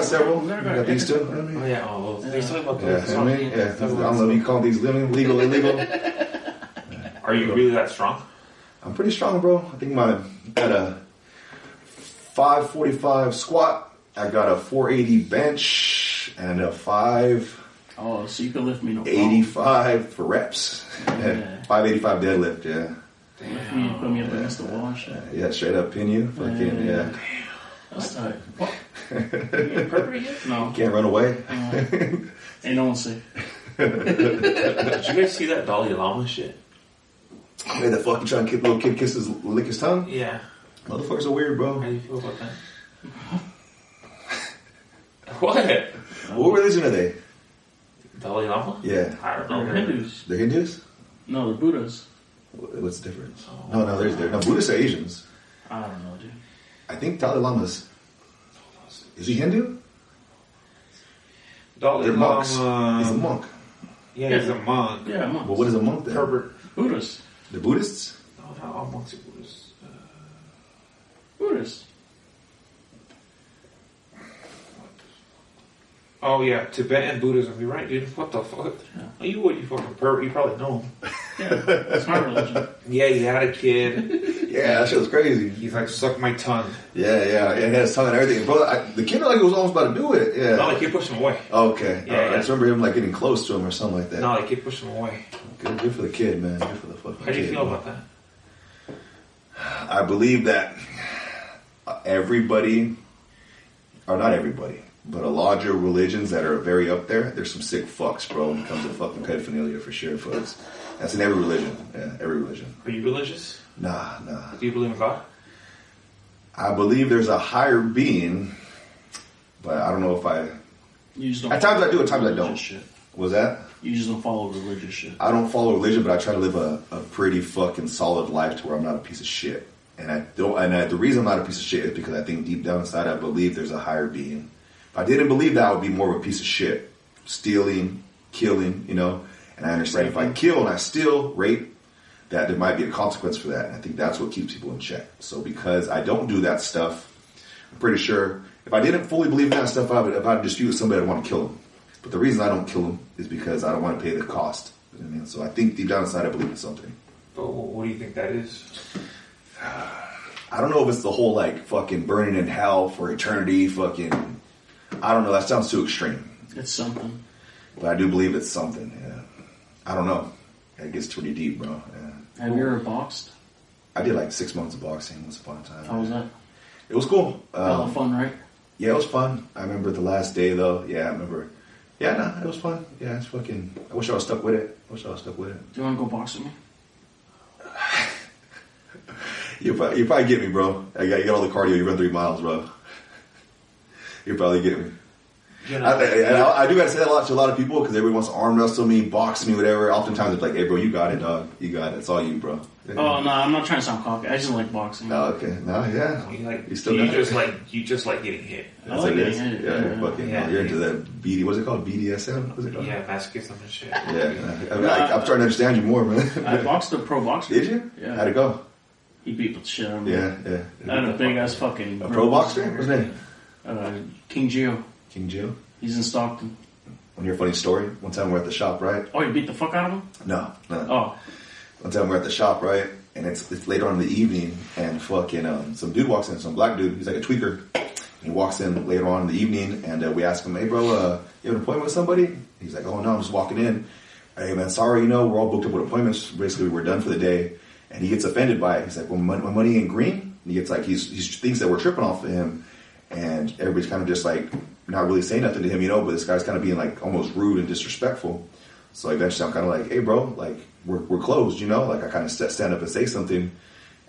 several. I got these two. Oh yeah, they're talking about those. I don't know if you call these legal, illegal. Are you really that strong? I'm pretty strong, bro. I think I got a 545 squat. I got a 480 bench and a 5. Oh, so you can lift me no problem. 85 for reps. Yeah. 585 deadlift, yeah. Damn. Put me up against the wall. Yeah, straight up pin you. Fucking, yeah. That's tight. What? You pervert yet? No. Can't run away. Ain't no one safe. Did you guys see that Dalai Lama shit? Hey, the fucking trying to little kid lick his tongue? Yeah. Motherfuckers are weird, bro. How do you feel about that? What? What religion are they? Dalai Lama? Yeah. I don't know. They're Hindus. They're Hindus? No, they're Buddhas. What's the difference? Oh. No, Buddhists are Asians. I don't know, dude. I think Dalai Lama's... Is he Hindu? Dalai They're monks. Lama... He's a monk. Yeah, he's a monk. Yeah, monks. Well, what is a monk then? Pervert. Buddhists. The Buddhists? No, not all monks are Buddhists. Buddhists. Oh yeah, Tibetan Buddhism. You're right, dude. What the fuck? Yeah. You fucking pervert. You probably know him. Yeah, that's my religion. Yeah, he had a kid. Yeah, that shit was crazy. He's like, suck my tongue. Yeah, and he had his tongue and everything. Bro, the kid like he was almost about to do it. Yeah. No, the kid pushed him away. Okay. Yeah, I just remember him like getting close to him or something like that. No, the kid pushed him away. Good for the kid, man. Good for the fucking kid. How do you feel about that? I believe that everybody, or not everybody, but a larger religions that are very up there, there's some sick fucks, bro, when it comes to fucking pedophilia for sure, folks. That's in every religion. Yeah, every religion. Are you religious? Nah. Do you believe in God? I believe there's a higher being, but I don't know if I... At times I do, at times I don't. Shit. Was that? You just don't follow religious shit. I don't follow religion, but I try to live a pretty fucking solid life to where I'm not a piece of shit. And the reason I'm not a piece of shit is because I think deep down inside I believe there's a higher being. If I didn't believe that, I would be more of a piece of shit. Stealing, killing, And I understand if I kill and I steal, rape, that there might be a consequence for that. And I think that's what keeps people in check. So because I don't do that stuff, I'm pretty sure if I didn't fully believe in that stuff, if I dispute with somebody, I'd want to kill them. But the reason I don't kill them is because I don't want to pay the cost. You know what I mean? So I think deep down inside I believe in something. But what do you think that is? I don't know if it's the whole like fucking burning in hell for eternity. Fucking, I don't know. That sounds too extreme. It's something. But I do believe it's something. Yeah. I don't know. It gets pretty deep, bro. Yeah. Have you ever boxed? I did like 6 months of boxing once upon a time. How was that? It was cool. Hella fun, right? Yeah, it was fun. I remember the last day though. Yeah, I remember. Yeah, no, it was fun. Yeah, it's fucking. I wish I was stuck with it. Do you want to go box with me? You probably get me, bro. You got all the cardio. You run 3 miles, bro. You probably get me. You know, I do gotta say that a lot to a lot of people because everyone wants to arm wrestle me, box me, whatever. Oftentimes it's like, hey, bro, you got it, dog. You got it. It's all you, bro. Yeah. Oh no, I'm not trying to sound cocky. I just like boxing. Oh, okay. No, yeah. You just like getting hit. I like getting hit. You're into that BD. What's it called? BDSM? What's it called? Yeah, masochism and shit. Yeah. I'm starting to understand you more, man. I boxed a pro boxer. Did you? Yeah. How'd it go? He beat the shit out of me. Yeah. I had a big ass fucking. A pro boxer? What's his name? King Gio. King Joe. He's in Stockton. Want to hear a funny story? One time we're at the shop, right? Oh, you beat the fuck out of him? No. Oh. One time we're at the shop, right? And it's later on in the evening, and fucking some dude walks in, some black dude. He's like a tweaker. He walks in later on in the evening, and we ask him, hey, bro, you have an appointment with somebody? He's like, oh, no, I'm just walking in. Hey, man, sorry, we're all booked up with appointments. Basically, we're done for the day. And he gets offended by it. He's like, well, my money ain't green? And he gets like, he thinks that we're tripping off of him. And everybody's kind of just like, not really saying nothing to him, but this guy's kind of being like almost rude and disrespectful. So eventually I'm kind of like, hey, bro, like we're closed, like I kind of stand up and say something.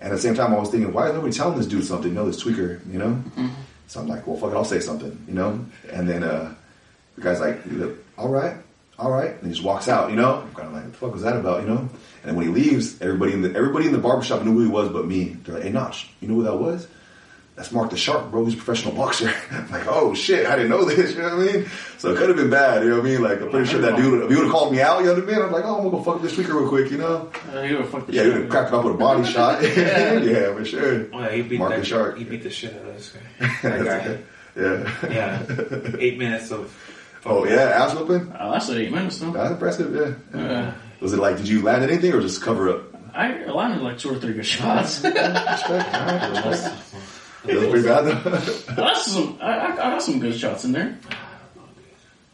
And at the same time, I was thinking, why is nobody telling this dude something? This tweaker, Mm-hmm. So I'm like, well, fuck it, I'll say something, And then the guy's like, all right. And he just walks out, I'm kind of like, what the fuck was that about, And when he leaves, everybody in the barbershop knew who he was but me. They're like, hey, Nach, you know who that was? That's Mark the Shark, bro. He's a professional boxer. I'm like, oh shit, I didn't know this, you know what I mean? So it could have been bad, you know what I mean? Like, I'm pretty sure that dude, if he would have called me out, you know what I mean? I'm like, oh, I'm gonna go fuck up this tweaker real quick, He would have fucked the shit. Yeah, he would have cracked him up with a body shot. Yeah, for sure. Oh, yeah, he beat Mark the Shark. He beat the shit out of this guy. That guy. Yeah. 8 minutes of. Oh, yeah, ass whooping? I lasted 8 minutes, though. That's impressive, yeah. Was it like, did you land anything or just cover up? I landed like 2 or 3 good shots. Respect. It was pretty bad though. I got some good shots in there.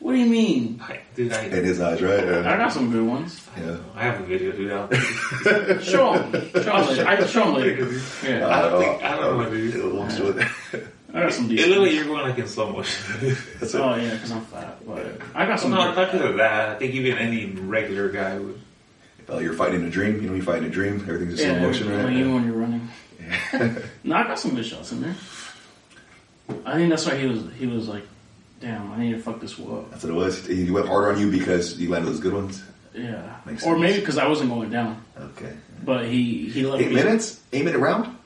What do you mean? In his eyes, right? Yeah. I got some good ones. Yeah. I have a video, dude. Show him later. I can show him later. Yeah. I don't know, dude. I got some decent. It looked like you're going like in slow motion. Oh yeah, because I'm fat. But I got some. No, not because of that. I think even any regular guy would. You're fighting a dream. You're fighting a dream. Everything's in slow motion, right? Even when you're running. No, I got some good shots in there. I think that's why he was like, damn, I need to fuck this wall up. That's what it was. He went harder on you because you landed those good ones? Yeah. Or maybe because I wasn't going down. Okay. But he let 8 minutes? 8 minute round?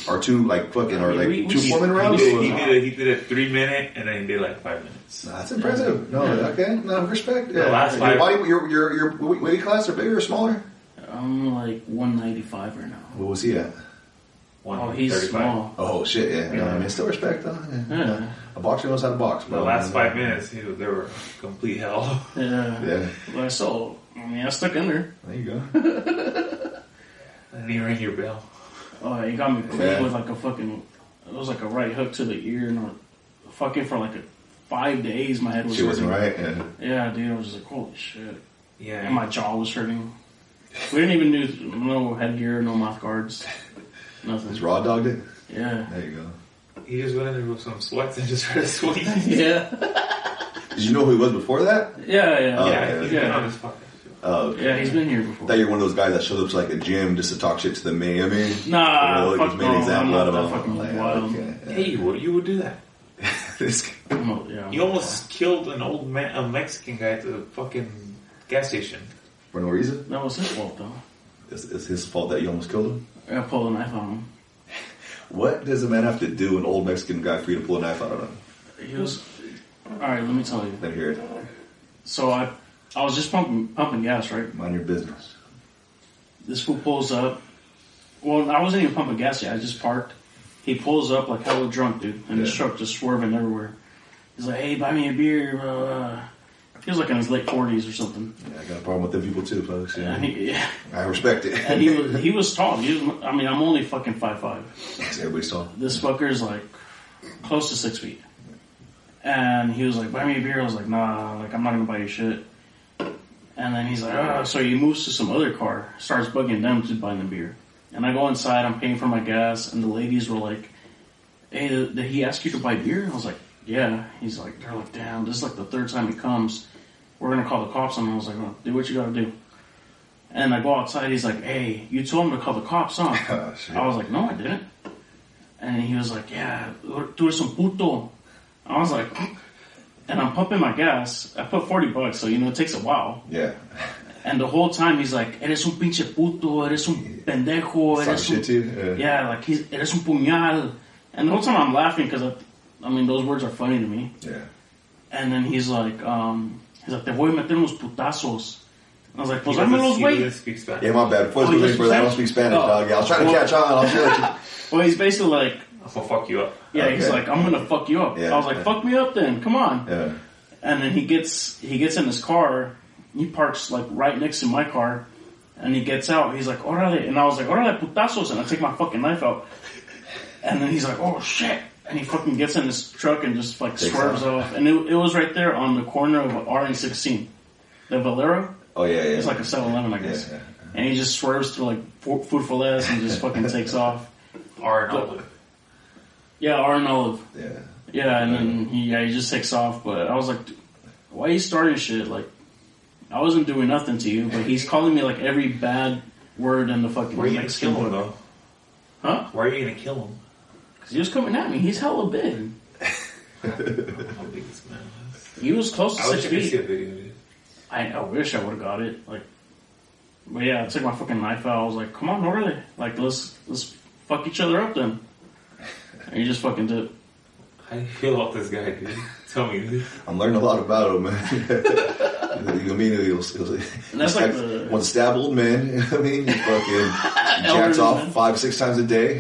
Or two, like, fucking, or like 2 4 minute rounds? He did a 3 minute and then he did like 5 minutes. That's impressive. No, okay. No, respect. Yeah. The last 5. Your weight class or bigger or smaller? I'm like 195 right now. What was he at? Oh, he's small. Oh, shit, yeah. No, I mean, still respect, though. Yeah. A boxer knows how to box, bro. The last 5 minutes, they were complete hell. Yeah. But I stuck in there. There you go. And he rang your bell. Oh, he got me clean with like a fucking, it was like a right hook to the ear, and fucking for like 5 days my head was hurting. She wasn't right, yeah, dude, I was just like, holy shit. Yeah. And my jaw was hurting. We didn't even do no headgear, no mouth guards. Nothing. Just raw dogged it? Yeah. There you go. He just went in there with some sweats and just started sweating. Yeah. Did you know who he was before that? Yeah. He's been on this podcast. Oh, okay. Yeah, he's been here before. I thought you were one of those guys that showed up to like a gym just to talk shit to the main. I mean, nah, just made an example out of him. Fucking wild. Okay, yeah. Hey, you would do that. You almost killed an old man, a Mexican guy at the fucking gas station. For no reason? That was his fault, though. It's his fault that you almost killed him? I pulled a knife on him. What does a man have to do, an old Mexican guy, for you to pull a knife out of him? He was... Alright, let me tell you. Let me hear it. So I was just pumping gas, right? Mind your business. This fool pulls up. Well, I wasn't even pumping gas yet. I just parked. He pulls up like hella drunk, dude. And his truck just swerving everywhere. He's like, hey, buy me a beer, blah, blah. He was like in his late 40s or something. Yeah, I got a problem with them people too, folks. Yeah. I respect it. And he was tall. I'm only fucking 5'5". Everybody's tall. This fucker's like close to 6 feet. And he was like, buy me a beer. I was like, nah, like I'm not gonna buy you shit. And then he's like, so he moves to some other car, starts bugging them to buy them beer. And I go inside, I'm paying for my gas, and the ladies were like, hey, did he ask you to buy beer? I was like, yeah. He's like, they're like, damn, this is like the third time he comes. We're gonna call the cops on him. I was like, oh, do what you gotta do. And I go outside, he's like, hey, you told him to call the cops, huh? Oh, I was like, no, I didn't. And he was like, yeah, tú eres un puto. I was like, and I'm pumping my gas. I put $40, so it takes a while. Yeah. And the whole time he's like, eres un pinche puto, eres un pendejo, eres un... Shit yeah, like eres un puñal. And the whole time I'm laughing because, those words are funny to me. Yeah. And then he's like, te voy a meter unos putazos. I was like, pues dámelos, güey. Yeah, my bad. Before I don't speak Spanish, dog. Yeah, I was trying to catch on. I'll show you. Well, he's basically like, I'm gonna fuck you up. Yeah, okay. He's like, I'm gonna fuck you up. Yeah, I was like, fuck me up then, come on. Yeah. And then he gets in his car, he parks like right next to my car, and he gets out, he's like, órale, and I was like, órale putazos, and I take my fucking knife out. And then he's like, oh shit, and he fucking gets in his truck and just like swerves off. And it was right there on the corner of RN16. The Valero? Oh yeah, yeah. It's like a 7-Eleven, I guess. Yeah. And he just swerves to like Food for Less and just fucking takes off. R&O. Yeah, R and Olive. Yeah. Yeah, and then he just takes off. But I was like, why are you starting shit? Like, I wasn't doing nothing to you, but he's calling me like every bad word in the fucking. Why are you gonna kill him though? Huh? Why are you gonna kill him? Because he was coming at me. He's hella big. How big this man was? He was close to 6 feet. See a video, dude. I wish I would have got it. Like, but yeah, I took my fucking knife out. I was like, come on, no really. Like, let's fuck each other up then. And he just fucking did. How do you feel about this guy, dude? Tell me, dude. I'm learning a lot about him, man. He'll and that's like the... One stab old man, you know what I mean? He fucking jacks off 5-6 times a day.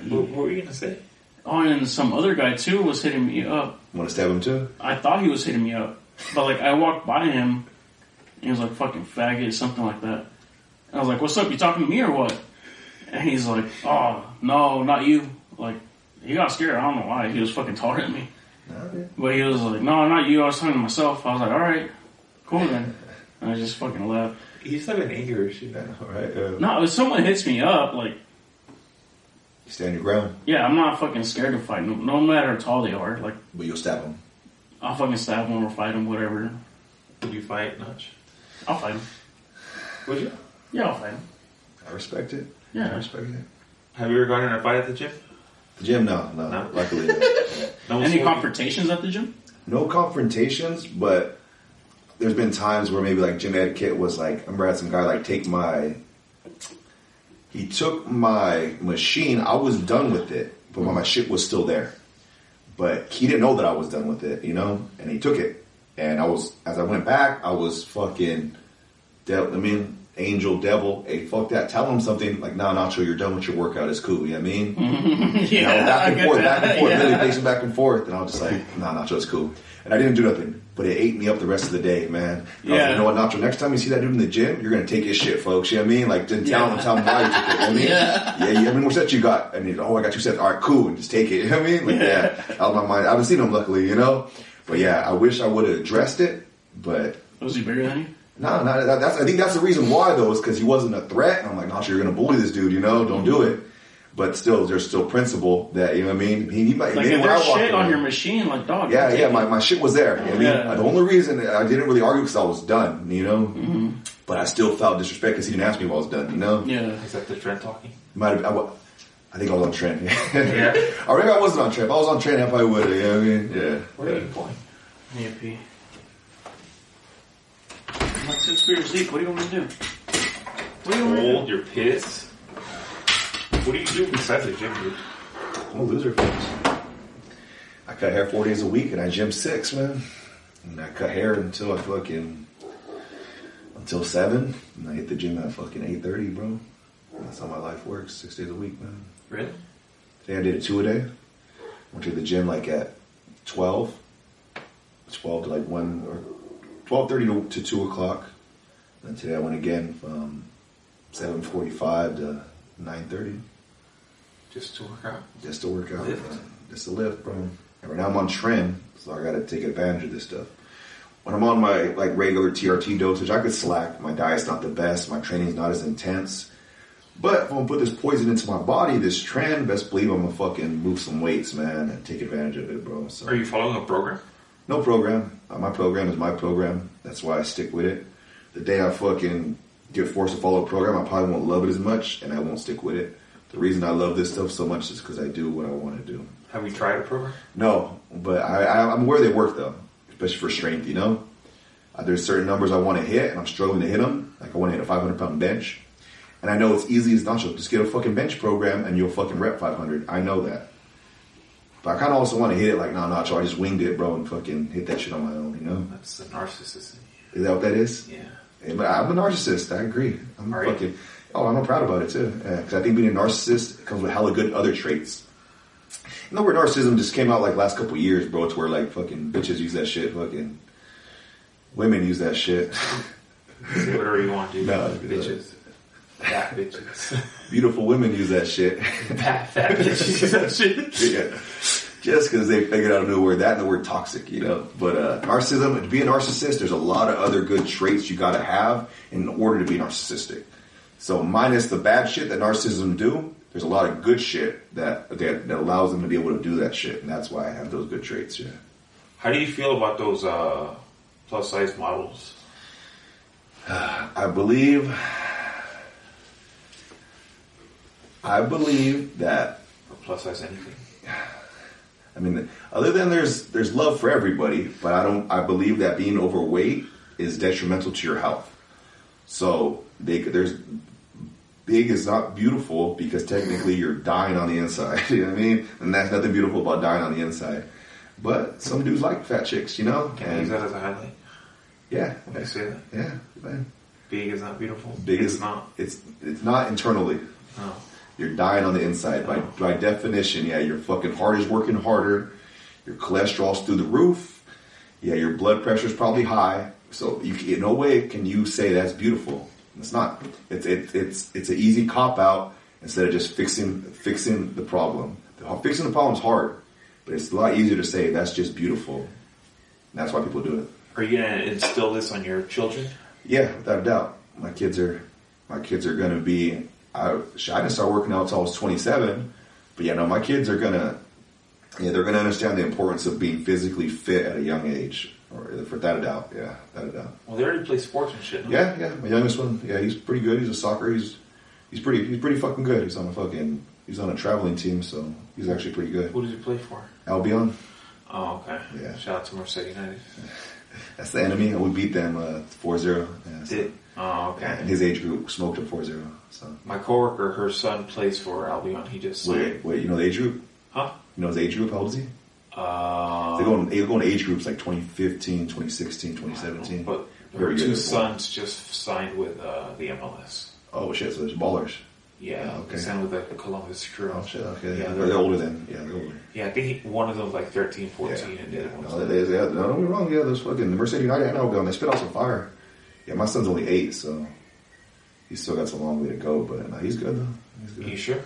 What were you going to say? Oh, and some other guy, too, was hitting me up. Want to stab him, too? I thought he was hitting me up. But, like, I walked by him, and he was like, fucking faggot, something like that. And I was like, what's up, you talking to me or what? And he's like, oh, no, not you. Like, he got scared. I don't know why. He was fucking taller than me. Okay. But he was like, no, not you. I was talking to myself. I was like, all right, cool then. And I just fucking left. He's just like an anger or shit. Right? No, if someone hits me up, like... You stand your ground. Yeah, I'm not fucking scared to fight. No matter how tall they are. Like, but you'll stab them. I'll fucking stab them or fight them, whatever. Would you fight Nach? I'll fight him. Would you? Yeah, I'll fight him. I respect it. Yeah. I respect it. Have you ever gotten in a fight at the gym? The gym? No. Luckily, no. Any confrontations at the gym? No confrontations, but there's been times where maybe like gym etiquette was like, I remember I had some guy like he took my machine. I was done with it, but my shit was still there. But he didn't know that I was done with it, and he took it. And as I went back, I was fucking, angel, devil, hey, fuck that. Tell him something like, nah, Nacho, you're done with your workout. It's cool. You know what I mean? Yeah. Back and forth, yeah. really pacing back and forth. And I was just like, nah, Nacho, it's cool. And I didn't do nothing, but it ate me up the rest of the day, man. I was like, you know what, Nacho, next time you see that dude in the gym, you're going to take his shit, folks. You know what I mean? Like, didn't tell him why you took it. You know what I mean? Yeah. I mean, what sets you got? And he's, I got 2 sets. All right, cool. And just take it. You know what I mean? Like, out of my mind. I haven't seen him, luckily, But yeah, I wish I would have addressed it, but... Was he bigger than you? No, I think that's the reason why, though, is because he wasn't a threat. And I'm like, Nacho, you're going to bully this dude, Don't do it. But still, there's still principle that, you know what I mean? He might... Like, if there's shit on your machine, like, dog... Yeah, my shit was there. You know what I mean? The only reason I didn't really argue because I was done, Mm-hmm. But I still felt disrespect because he didn't ask me if I was done, Yeah. Is that the trend talking? Might have... I think I was on trend. Yeah. Or maybe I wasn't on trend. If I was on trend, I probably would have, you know what I mean? Yeah. Where are you going? I need to pee. I'm like 6 beers deep. What do you want me to do? What do you want me to do? Hold your piss? What do you do besides the gym, dude? I'm a loser, folks. I cut hair 4 days a week and I gym 6, man. And I cut hair until until 7. And I hit the gym at fucking 8:30, bro. That's how my life works. 6 days a week, man. Really? Today I did 2 a day. Went to the gym like at 12 to like 1 or 12:30 to 2 o'clock. And today I went again from 7:45 to 9:30. Just to work out? Just to work out. Lift? Just to lift, bro. And right now I'm on trend, so I got to take advantage of this stuff. When I'm on my regular TRT dosage, I could slack. My diet's not the best. My training's not as intense. But if I'm going to put this poison into my body, this trend, best believe I'm going to fucking move some weights, man, and take advantage of it, bro. So, are you following a program? No program. My program is my program. That's why I stick with it. The day I fucking get forced to follow a program, I probably won't love it as much, and I won't stick with it. The reason I love this stuff so much is because I do what I want to do. Have you tried a program? No, but I'm aware they work, though, especially for strength, you know? There's certain numbers I want to hit, and I'm struggling to hit them. Like, I want to hit a 500-pound bench. And I know it's easy as nacho. Just get a fucking bench program, and you'll fucking rep 500. I know that. But I kind of also want to hit it like, nah, nacho, I just winged it, bro, and fucking hit that shit on my own, you know? That's the narcissist. Is that what that is? Yeah. But I'm a narcissist. I agree. I'm proud about it, too. Because I think being a narcissist comes with hella good other traits. You know where narcissism just came out like last couple of years, bro? It's where like fucking bitches use that shit. Fucking women use that shit. Say whatever you want, dude. No, bitches. Fat bitches. Beautiful women use that shit. Fat bitches use that shit. Yeah. Just because they figured out a new word, that and the word toxic, you know. But narcissism, to be a narcissist, there's a lot of other good traits you got to have in order to be narcissistic. So minus the bad shit that narcissism do, there's a lot of good shit that allows them to be able to do that shit. And that's why I have those good traits, yeah. How do you feel about those plus-size models? I believe that... Or plus-size anything. I mean, other than there's love for everybody, but I believe that being overweight is detrimental to your health. So big is not beautiful because technically you're dying on the inside. You know what I mean? And that's nothing beautiful about dying on the inside. But some dudes like fat chicks, you know? Can you use that as a highlight? Yeah. Can you say that? Yeah, man. Big is not beautiful? Big is not. It's not internally. No. You're dying on the inside. By definition, yeah, your fucking heart is working harder. Your cholesterol's through the roof. Yeah, your blood pressure's probably high. So in no way can you say that's beautiful. It's not. It's an easy cop out instead of just fixing the problem. Fixing the problem is hard, but it's a lot easier to say that's just beautiful. And that's why people do it. Are you gonna instill this on your children? Yeah, without a doubt. My kids are gonna be. I didn't start working out until I was 27, but yeah, no, my kids are gonna. Yeah, they're gonna understand the importance of being physically fit at a young age. Or without a doubt, yeah, without a doubt. Well, they already play sports and shit. Huh? Yeah. My youngest one, yeah, he's pretty good. He's a soccer. He's pretty fucking good. He's on a traveling team, so he's actually pretty good. Who does he play for? Albion. Oh, okay. Yeah. Shout out to Mercedes United. That's the enemy, and we beat them 4-0. Yeah, Did? Oh, okay. And his age group smoked them 4-0. So my coworker, her son plays for Albion. He just wait. You know the age group? Huh? You know his age group? How old is he? They go in age groups like 2015, 2016, 2017. But her two sons just signed with the MLS. Oh shit! So there's ballers. Yeah, okay. They signed with the Columbus Crew. Oh shit! Okay, yeah, they're older than. Yeah, they're older. Yeah, I think one of them was like 13, 14, and the other one. No, don't be wrong. Yeah, those fucking the Mercedes United and Albion, they spit out some fire. Yeah, my son's only 8, so he's still got some long way to go. But no, he's good though. He's good. You sure?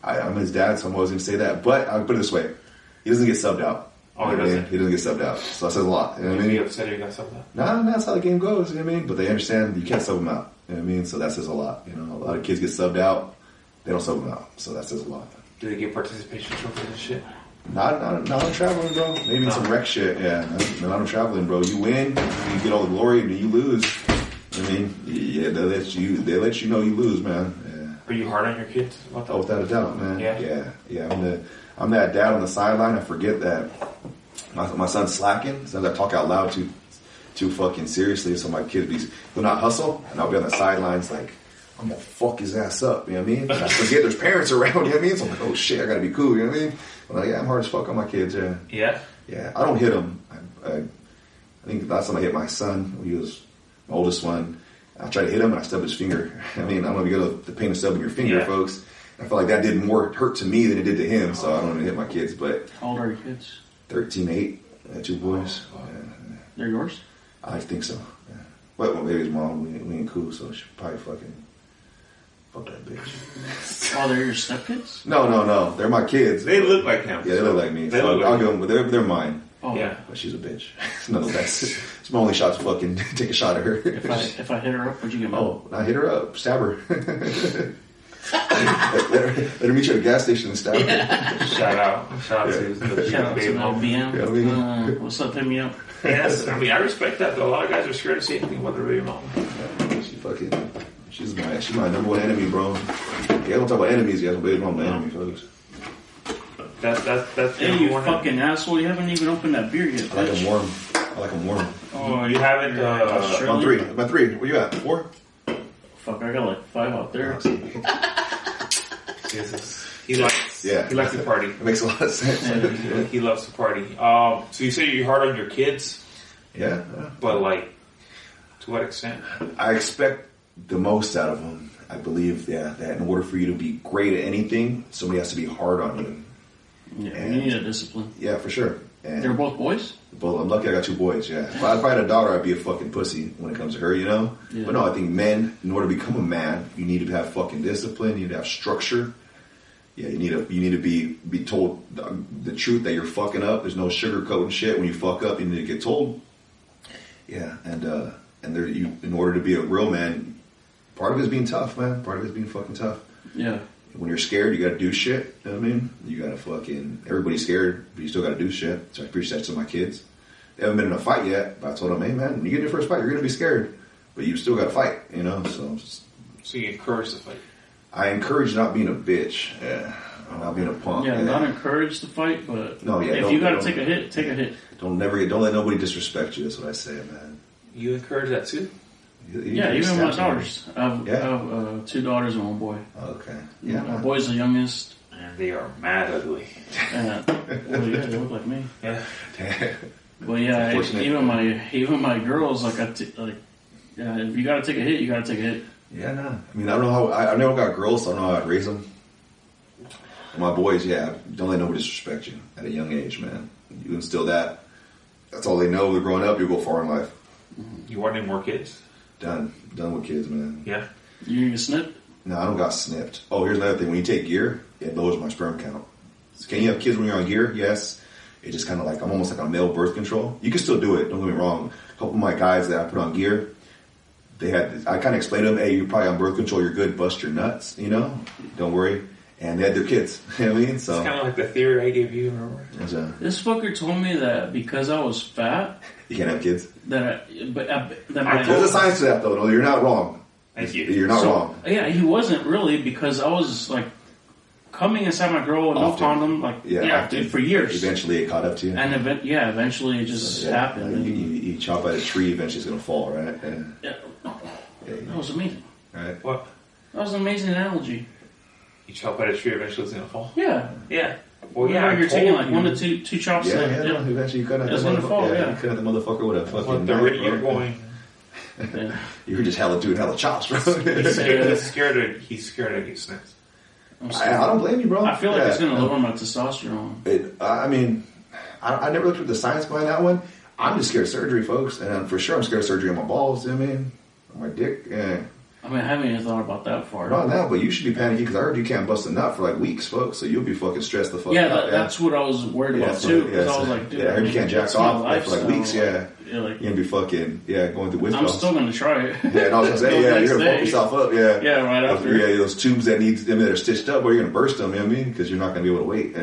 I'm his dad, so I'm always gonna say that. But I'll put it this way. He doesn't get subbed out. Oh, he doesn't? He doesn't get subbed out. So that says a lot. You know what I mean? You upset he got subbed out? No, that's how the game goes. You know what I mean? But they understand you can't sub them out. You know what I mean? So that says a lot. You know, a lot of kids get subbed out. They don't sub them out. So that says a lot. Do they get participation trophies and shit? Not on traveling, bro. Maybe some wreck shit. Yeah, not on traveling, bro. You win, you get all the glory, and you lose. I mean, yeah, they let you know you lose, man. Yeah. Are you hard on your kids about that? Oh, without a doubt, man. Yeah. I'm that dad on the sideline. I forget that my son's slacking. Sometimes I talk out loud too fucking seriously. So my kid will not hustle, and I'll be on the sidelines like, I'm gonna fuck his ass up. You know what I mean? And I forget there's parents around. You know what I mean? So I'm like, oh shit, I gotta be cool. You know what I mean? But like, yeah, I'm hard as fuck on my kids. Yeah. Yeah. Yeah. I don't hit them. I think the last time I hit my son, he was my oldest one. I tried to hit him and I stubbed his finger. I mean, I don't know if you go to paint a stub in your finger, folks. I feel like that did more hurt to me than it did to him, so I don't want to hit my kids. But how old are your kids? 13, 8. I had 2 boys. They're yours? I think so. Yeah. But my baby's mom, we ain't cool, so she probably fucking fuck that bitch. Oh, they're your stepkids? No. They're my kids. They look like him. Yeah, they look like me. They So look I'll like give them, but they're mine. Oh, yeah. But she's a bitch. Nonetheless, it's my only shot to fucking take a shot at her. If I hit her up, would you get mad? Oh, I hit her up, stab her. let her meet you at a gas station and stab her. Shout out to the Shout out to the BM. Yeah, I mean- What's up, hit me up. Yes, I mean, I respect that, though. A lot of guys are scared to say anything about their baby mom. She's my number one enemy, bro. Yeah, don't talk about enemies. You guys, baby mom, my enemy, folks. That's Hey, you fucking asshole! You haven't even opened that beer yet. I like them warm. Oh, you haven't. Australian? I'm on 3. Where you at? 4? Fuck, I got like 5 out there. He likes to party. It makes a lot of sense. He loves to party. So you say you're hard on your kids, Yeah. but like, to what extent? I expect the most out of them. I believe, that in order for you to be great at anything, somebody has to be hard on you. Yeah, you need a discipline. Yeah, for sure. And They're both boys? Well, I'm lucky I got 2 boys, yeah. If I had a daughter, I'd be a fucking pussy when it comes to her, you know? Yeah. But no, I think men, in order to become a man, you need to have fucking discipline, you need to have structure. Yeah, you need to be told the truth that you're fucking up. There's no sugarcoating shit. When you fuck up, you need to get told. Yeah, and there, in order to be a real man, part of it is being tough, man. Part of it is being fucking tough. Yeah. When you're scared, you gotta do shit. You know what I mean? You gotta fucking... Everybody's scared, but you still gotta do shit. So I preach that to my kids. They haven't been in a fight yet, but I told them, hey, man, when you get in your first fight, you're gonna be scared. But you still gotta fight, you know? So you encourage the fight? I encourage not being a bitch. Yeah. Not being a punk. Yeah, not encourage the fight, but no, yeah, if you gotta take a hit, take a hit. Don't let nobody disrespect you. That's what I say, man. You encourage that too? Yeah, even my daughters. I have 2 daughters and 1 boy. Okay. Yeah. My boy's the youngest. And they are mad ugly. Well, yeah, they look like me. Yeah. Well, yeah, even my girls, like, if you gotta take a hit, you gotta take a hit. Yeah, no. I mean, I don't know how... I never got girls, so I don't know how I'd raise them. And my boys, don't let nobody disrespect you at a young age, man. You instill that. That's all they know. They're growing up. You'll go far in life. You want any more kids? Done with kids, man. Yeah. You gonna get snipped? No, I don't got snipped. Oh, here's another thing. When you take gear, it lowers my sperm count. So can you have kids when you're on gear? Yes. It just kind of like, I'm almost like on male birth control. You can still do it. Don't get me wrong. A couple of my guys that I put on gear, I kind of explained to them, hey, you're probably on birth control. You're good. Bust your nuts, you know? Don't worry. And they had their kids. You know what I mean? So it's kind of like the theory I gave you, remember? This fucker told me that because I was fat, you can't have kids. There's a science to that, though. No, you're not wrong. Thank you. You're not wrong. Yeah, he wasn't really, because I was like coming inside my girl with no condom, for years. Eventually, it caught up to you. And eventually it just happened. You chop at a tree, eventually it's gonna fall, right? Yeah. That was amazing. Right. What? That was an amazing analogy. You chop at a tree, eventually it's gonna fall. Yeah. Yeah. Well, yeah. You're taking like 1 to 2 chops. Eventually you cut at the motherfucker. Yeah, you cut at the motherfucker with a fucking. You're going. Yeah. You were just doing hella chops, bro. He's scared to get snipped. I don't blame you, bro. I feel like it's gonna lower my testosterone. I never looked at the science behind that one. I'm just scared of surgery, folks, and for sure I'm scared of surgery on my balls. You know what I mean, on my dick. Yeah. I mean, I haven't even thought about that far. Not now, but you should be panicking because I heard you can't bust a nut for like weeks, folks. So you'll be fucking stressed the fuck out. That's what I was worried about too. Because I was like, dude, I heard you can't jack off for like weeks. Yeah, you're gonna be fucking going through withdrawals. I'm still gonna try it. Yeah, and I was gonna say, you're gonna pump yourself up. Yeah, right after. Yeah, those tubes that are stitched up, or you're gonna burst them. You know what I mean? Because you're not gonna be able to wait.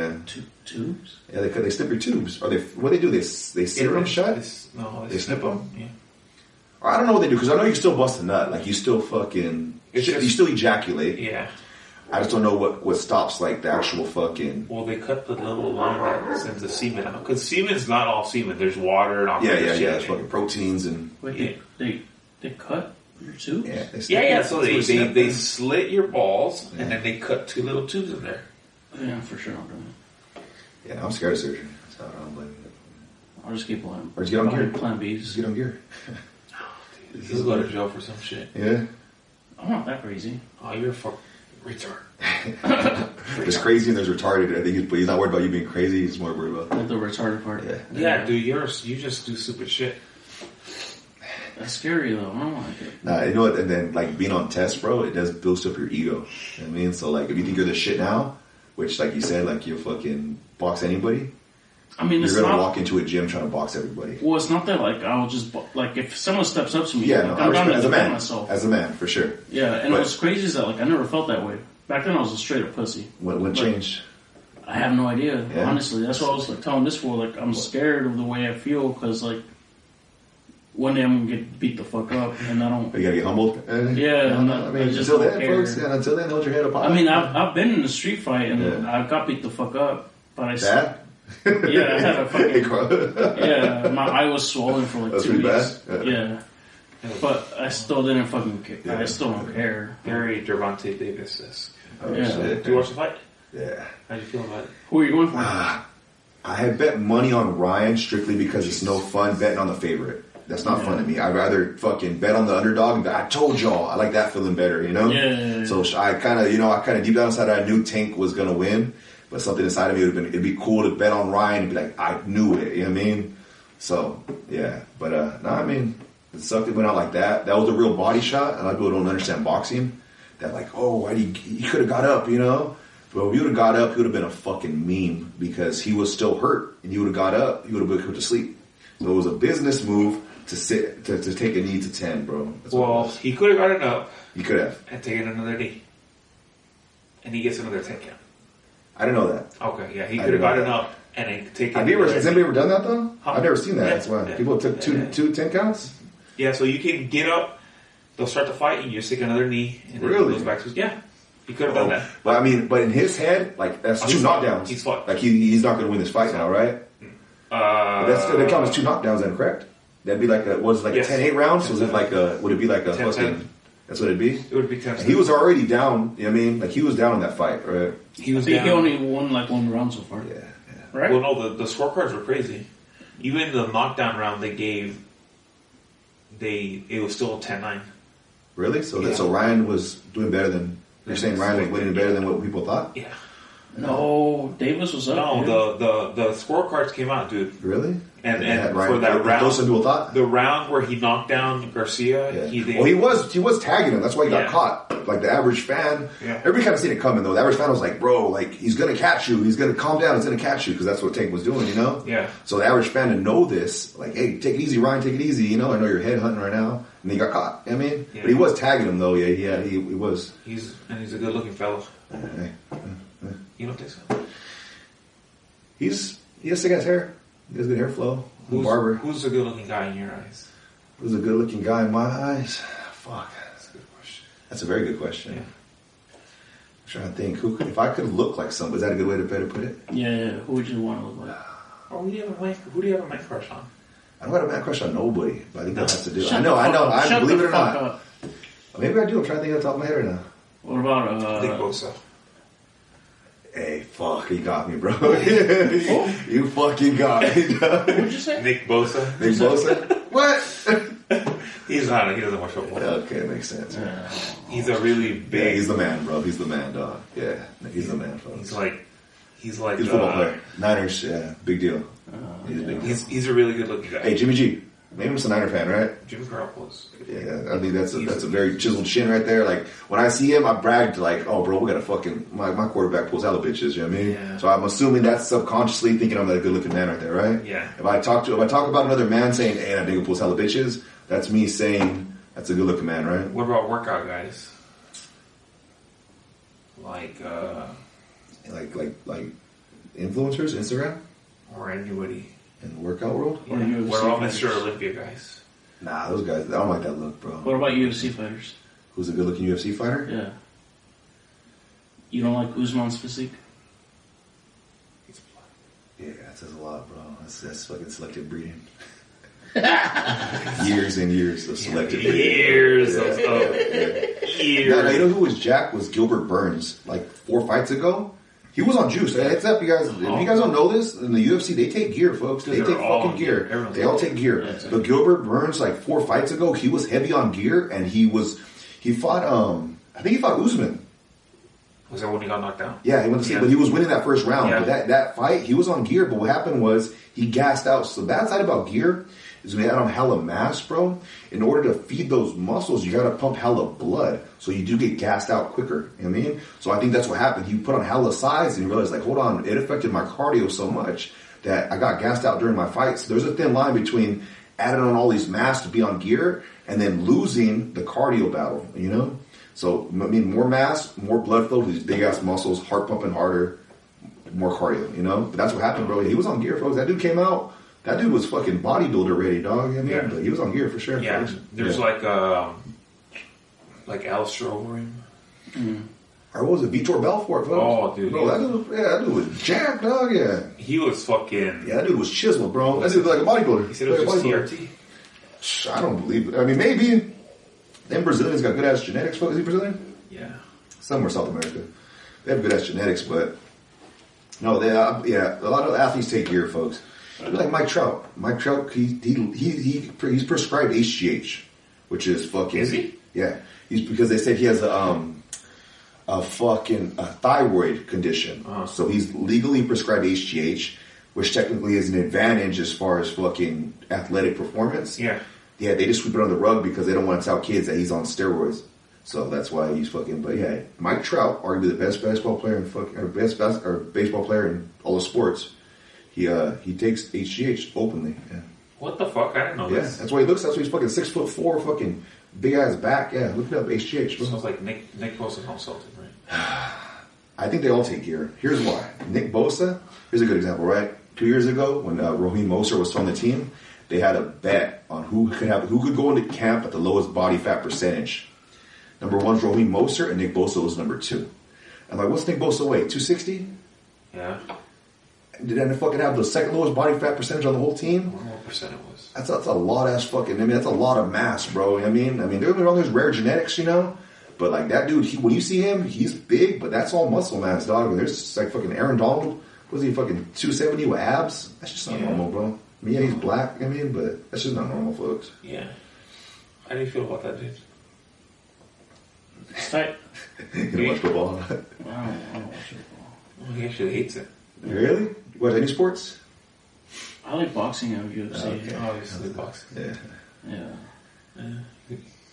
Tubes? Yeah, they snip your tubes. Or what do? They sear them shut. They snip them. Yeah. Or I don't know what they do because I know you can still bust a nut. Like you still fucking. You still ejaculate. Yeah. I just don't know what stops like the actual fucking. Well, they cut the little line that sends the semen out because semen's not all semen. There's water and all. Yeah. It's fucking proteins and. Wait, they cut your tubes? Yeah. So they slit your balls and then they cut 2 little tubes in there. Yeah, for sure. Yeah, I'm scared of surgery. So I don't blame you. I'll just keep playing. Or just get on gear. Plan B's. Just get on gear. He'll go to jail for some shit. Yeah. I'm not that crazy. Oh, you're a retard. There's crazy and there's retarded. I think he's not worried about you being crazy. He's more worried about the retarded part. Yeah, dude, you just do stupid shit. That's scary though. I don't like it. Nah, you know what? And then like being on test, bro, it does boost up your ego. You know what I mean? So like if you think you're the shit now, which like you said, like you fucking box anybody. I mean, you're gonna walk into a gym trying to box everybody. Well, it's not that like I'll just like if someone steps up to me, yeah, like, no, I'm down to as a man, myself. As a man, for sure. Yeah, and what's crazy is that like I never felt that way. Back then, I was a straight up pussy. What changed? I have no idea. Yeah. Honestly, that's what I was like telling this fool. Like I'm scared of the way I feel because like one day I'm gonna get beat the fuck up, and I don't. You gotta get humbled. Yeah, I mean, until then, folks. Yeah, until then, hold your head up high. I mean, I've been in a street fight and I got beat the fuck up, but I. Bad? Yeah, I had a fucking. My eye was swollen for like 2 weeks. Bad? Yeah. But I still didn't fucking care. Yeah. I still don't care. Very Gervonta Davis. Oh, shit. Did you watch the fight? Yeah. How'd you feel about it? Who are you going for? I had bet money on Ryan strictly because it's no fun betting on the favorite. That's not fun to me. I'd rather fucking bet on the underdog and I told y'all. I like that feeling better, you know? Yeah. So I kind of deep down inside I knew Tank was going to win. But something inside of me it'd be cool to bet on Ryan and be like, I knew it, you know what I mean? So, yeah. But, I mean, it sucked it went out like that. That was a real body shot. A lot of people don't understand boxing. That like, oh, why he could have got up, you know? But if he would have got up, he would have been a fucking meme because he was still hurt. And he would have got up, he would have been put to sleep. So it was a business move to take a knee to 10, bro. Well, he could have gotten up. He could have. And taken another knee. And he gets another 10 count. I didn't know that. Okay, yeah, he could have gotten up and then taken. Has anybody ever done that though? Huh? I've never seen that. Yeah, That's why people took two 10 counts. Yeah, so you can get up, they'll start the fight, and you just take another kney, and then really? he goes back to he could have done that. But I mean, but in his head, like that's two knockdowns. He's fought. Like he's not going to win this fight now, right? That count as two knockdowns, then correct? That'd be like a 10-8 rounds. Was it like a? Would it be like a 10-10? That's what it'd be? It would be 10. He was already down, you know what I mean? Like, he was down in that fight, right? He only won like one round so far. Yeah. Right? Well, no, the scorecards were crazy. Even the knockdown round they gave, it was still 10-9. Really? So Ryan was doing better than... You're saying Ryan was winning better than what people thought? Yeah. No, Davis was up. No, the scorecards came out, dude. Really? And for that round, those people thought the round where he knocked down Garcia, he was tagging him. That's why he got caught. Like the average fan, everybody kind of seen it coming though. The average fan was like, "Bro, like he's gonna catch you. He's gonna calm down. He's gonna catch you," because that's what Tank was doing, you know. Yeah. So the average fan to know this, like, "Hey, take it easy, Ryan. Take it easy." You know, I know you're head hunting right now, and he got caught. You know what I mean, but he was tagging him though. Yeah, he was. He's a good looking fellow. You don't think so? He has thick ass hair. He has good hair flow. Barber. Who's a good looking guy in your eyes? Who's a good looking guy in my eyes? Fuck, that's a good question. That's a very good question. Yeah. I'm trying to think. If I could look like somebody, is that a good way to better put it? Yeah. Who would you want to look like? Who do you have a man crush on? I don't have a man crush on nobody, but I think that has to do. I know. I believe it or not. Maybe I do. I'm trying to think off the top of my head right now. What about Nick Bosa? Hey, fuck, you got me, bro. You fucking got me. What'd you say? Nick Bosa. Nick Bosa? What? He doesn't watch football. Okay, makes sense. He's a really big... Yeah, he's the man, bro. He's the man, dog. Yeah, he's the man, folks. He's like a football player. Niners, yeah, big deal. He's a big deal. He's a really good looking guy. Hey, Jimmy G. Maybe I'm just a Niner fan, right? Jimmy Garoppolo's. Yeah, I think that's a very chiseled chin right there. Like, when I see him, I brag to like, oh, bro, we got a fucking... My quarterback pulls hella bitches, you know what I mean? Yeah. So I'm assuming that's subconsciously thinking I'm a good-looking man right there, right? Yeah. If I talk about another man saying, hey, that nigga pulls hella bitches, that's me saying that's a good-looking man, right? What about workout guys? Like influencers, Instagram? Or anybody. In the workout world? Yeah. What about Mr. Olympia guys? Nah, those guys, I don't like that look, bro. What about UFC fighters? Who's a good-looking UFC fighter? Yeah. You don't like Usman's physique? Yeah, that says a lot, bro. That's fucking selective breeding. Years and years of selective breeding. Years. Now, you know who was jacked? Was Gilbert Burns. Like 4 fights ago. He was on juice. Heads up, you guys. If you guys don't know this, in the UFC, they take gear, folks. They take fucking gear. They all take gear. Yeah, but Gilbert Burns, like 4 fights ago, he was heavy on gear, and he fought, I think he fought Usman. Was that when he got knocked down? Yeah, he went to sleep, but he was winning that first round. Yeah. But that fight, he was on gear, but what happened was he gassed out. So the bad side about gear is when they add on hella mass, bro. In order to feed those muscles, you got to pump hella blood, so you do get gassed out quicker. You know what I mean? So I think that's what happened. He put on hella size and he realized, like, hold on, it affected my cardio so much that I got gassed out during my fights. There's a thin line between adding on all these mass to be on gear and then losing the cardio battle, you know? So, I mean, more mass, more blood flow to these big-ass muscles, heart pumping harder, more cardio, you know? But that's what happened, bro. He was on gear, folks. That dude came out, that dude was fucking bodybuilder ready, dog. I mean, yeah. He was on gear for sure. Yeah, there's like Alistair Overeem. Mm. Or what was it, Vitor Belfort, folks? Oh, dude. Bro, that dude was jacked, dog, yeah. He was fucking... Yeah, that dude was chiseled, bro. That dude was like a bodybuilder. He said it was just TRT? I don't believe it. I mean, maybe. Them Brazilians got good-ass genetics, folks. Is he Brazilian? Yeah. Somewhere South America. They have good-ass genetics, but... No, they a lot of athletes take gear, folks. Like Mike Trout. Mike Trout, he's prescribed HGH, which is fucking... Is he? Yeah. He's because they said he has a thyroid condition. So he's legally prescribed HGH, which technically is an advantage as far as fucking athletic performance. Yeah. Yeah, they just sweep it on the rug because they don't want to tell kids that he's on steroids. So that's why he's fucking. But yeah, Mike Trout, arguably the best basketball player baseball player in all the sports. He takes HGH openly. Yeah. What the fuck? I didn't know this. Yeah, that's why he looks. That's why he's fucking 6'4", fucking big ass back. Yeah, look it up, HGH. Bro. Sounds like Nick Bosa consulted, right? I think they all take gear. Here's why. Nick Bosa. Here's a good example, right? 2 years ago, when Raheem Mostert was on the team, they had a bet on who could go into camp at the lowest body fat percentage. Number one is Raheem Mostert, and Nick Bosa was number 2. I'm like, what's Nick Bosa weigh? 260? Yeah. Did they fucking have the second lowest body fat percentage on the whole team? What percent it was? That's a lot ass fucking. I mean, that's a lot of mass, bro. I mean, there's rare genetics, you know. But like that dude, when you see him, he's big, but that's all muscle mass, dog. And there's like fucking Aaron Donald. Was he fucking 270 with abs? That's just not normal, bro. I mean, yeah, he's black. I mean, but that's just not normal, folks. Yeah. How do you feel about that, dude? It's tight. You watch football? I don't watch football. Well, he actually hates it. Really? You watch any sports? I like boxing and UFC. Okay. Obviously, boxing. Yeah.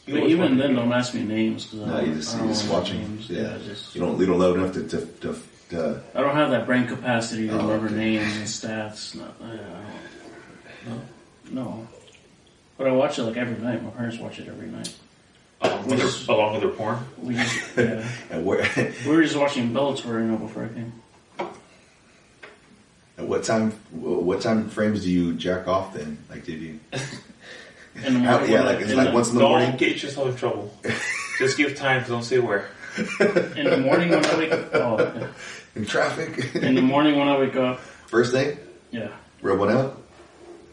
But even then, don't ask me names because you just watching. Names. Yeah, you don't love enough to. I don't have that brain capacity to remember names and stats. No. But I watch it like every night. My parents watch it every night. Along with their porn? We just, yeah. And we were just watching Bellator, before I came. At what time frames do you jack off then? Like, did you? In the morning, like once in the morning? Don't get yourself in trouble. Just give time, don't say where. In the morning when I wake up. Oh, okay. In traffic? In the morning when I wake up. First thing? Yeah. Rub one out?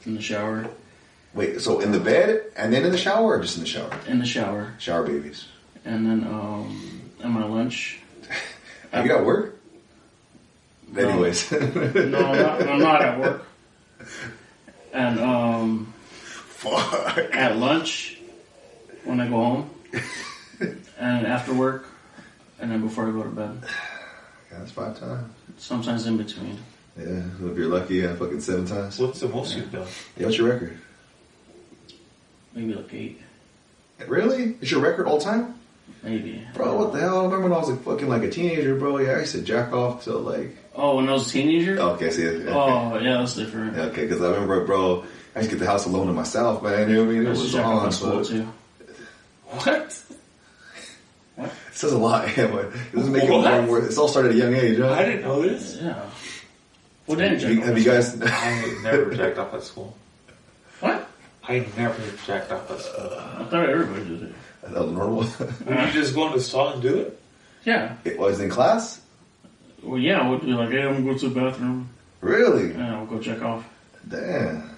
In the shower. Wait, so in the bed and then in the shower or just in the shower? In the shower. Shower babies. And then at my lunch. You got work? No. Anyways. No, I'm not at work. And fuck. At lunch when I go home. And after work. And then before I go to bed. Yeah, that's 5 times. Sometimes in between. Yeah, if you're lucky, fucking 7 times. What's the most you've done? Yeah, what's your record? Maybe like 8. Really? It's your record all time? Maybe. Bro, what the hell? I remember when I was like fucking like a teenager, bro. Yeah, I used to jack off till like... Oh, when I was a teenager? Okay, see. Okay. Oh, yeah, that's different. Okay, because I remember, bro, I used to get the house alone to myself, man. You know what I mean? It was on school too. What? It says a lot, yeah, but it doesn't make it more and more. It all started at a young age, huh? I didn't know this. Yeah. What did have you guys... I never jacked off at school. What? I never jacked off at school. I thought everybody did it. That was normal. Would you just go into the stall and do it? Yeah. It was in class? Well, yeah, I would be like, hey, I'm going to the bathroom. Really? Yeah, I'll go check off. Damn.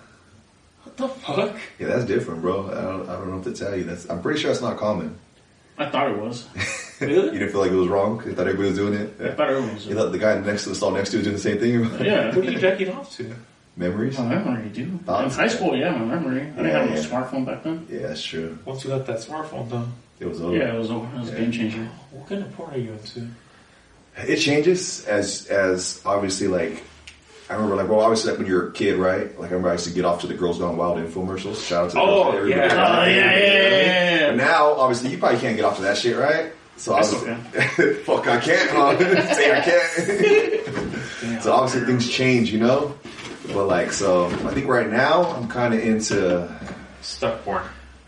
What the fuck? Yeah, that's different, bro. I don't know what to tell you. I'm pretty sure it's not common. I thought it was. Really? You didn't feel like it was wrong? You thought everybody was doing it? I thought everyone was doing it. You thought the guy next to the stall next to you was doing the same thing? Yeah. What are you jacking off to? Memories? My memory, do. In high school, yeah, my memory. I didn't have a smartphone back then. Yeah, that's true. Once you got that smartphone done. It was over. Yeah, it was a game changer. What kind of porn are you into? It changes as obviously like I remember, like, well, obviously, like, when you're a kid, right? Like, I remember I used to get off to the Girls Gone Wild infomercials. Shout out to the girls. Yeah. But now, obviously, you probably can't get off to that shit, right? So I was fuck, I can't, huh? Say I can't. So obviously, things change, you know? But, like, so I think right now, I'm kind of into... Stuck porn.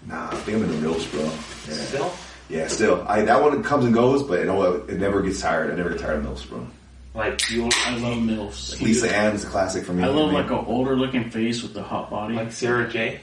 Nah, I think I'm into MILFs, bro. Yeah. Still? Yeah, still. That one comes and goes, but you know what? It never gets tired. I never get tired of MILFs, bro. Like, I love MILFs. Like Lisa Ann's a classic for me. I love like an older looking face with the hot body. Like Sarah J.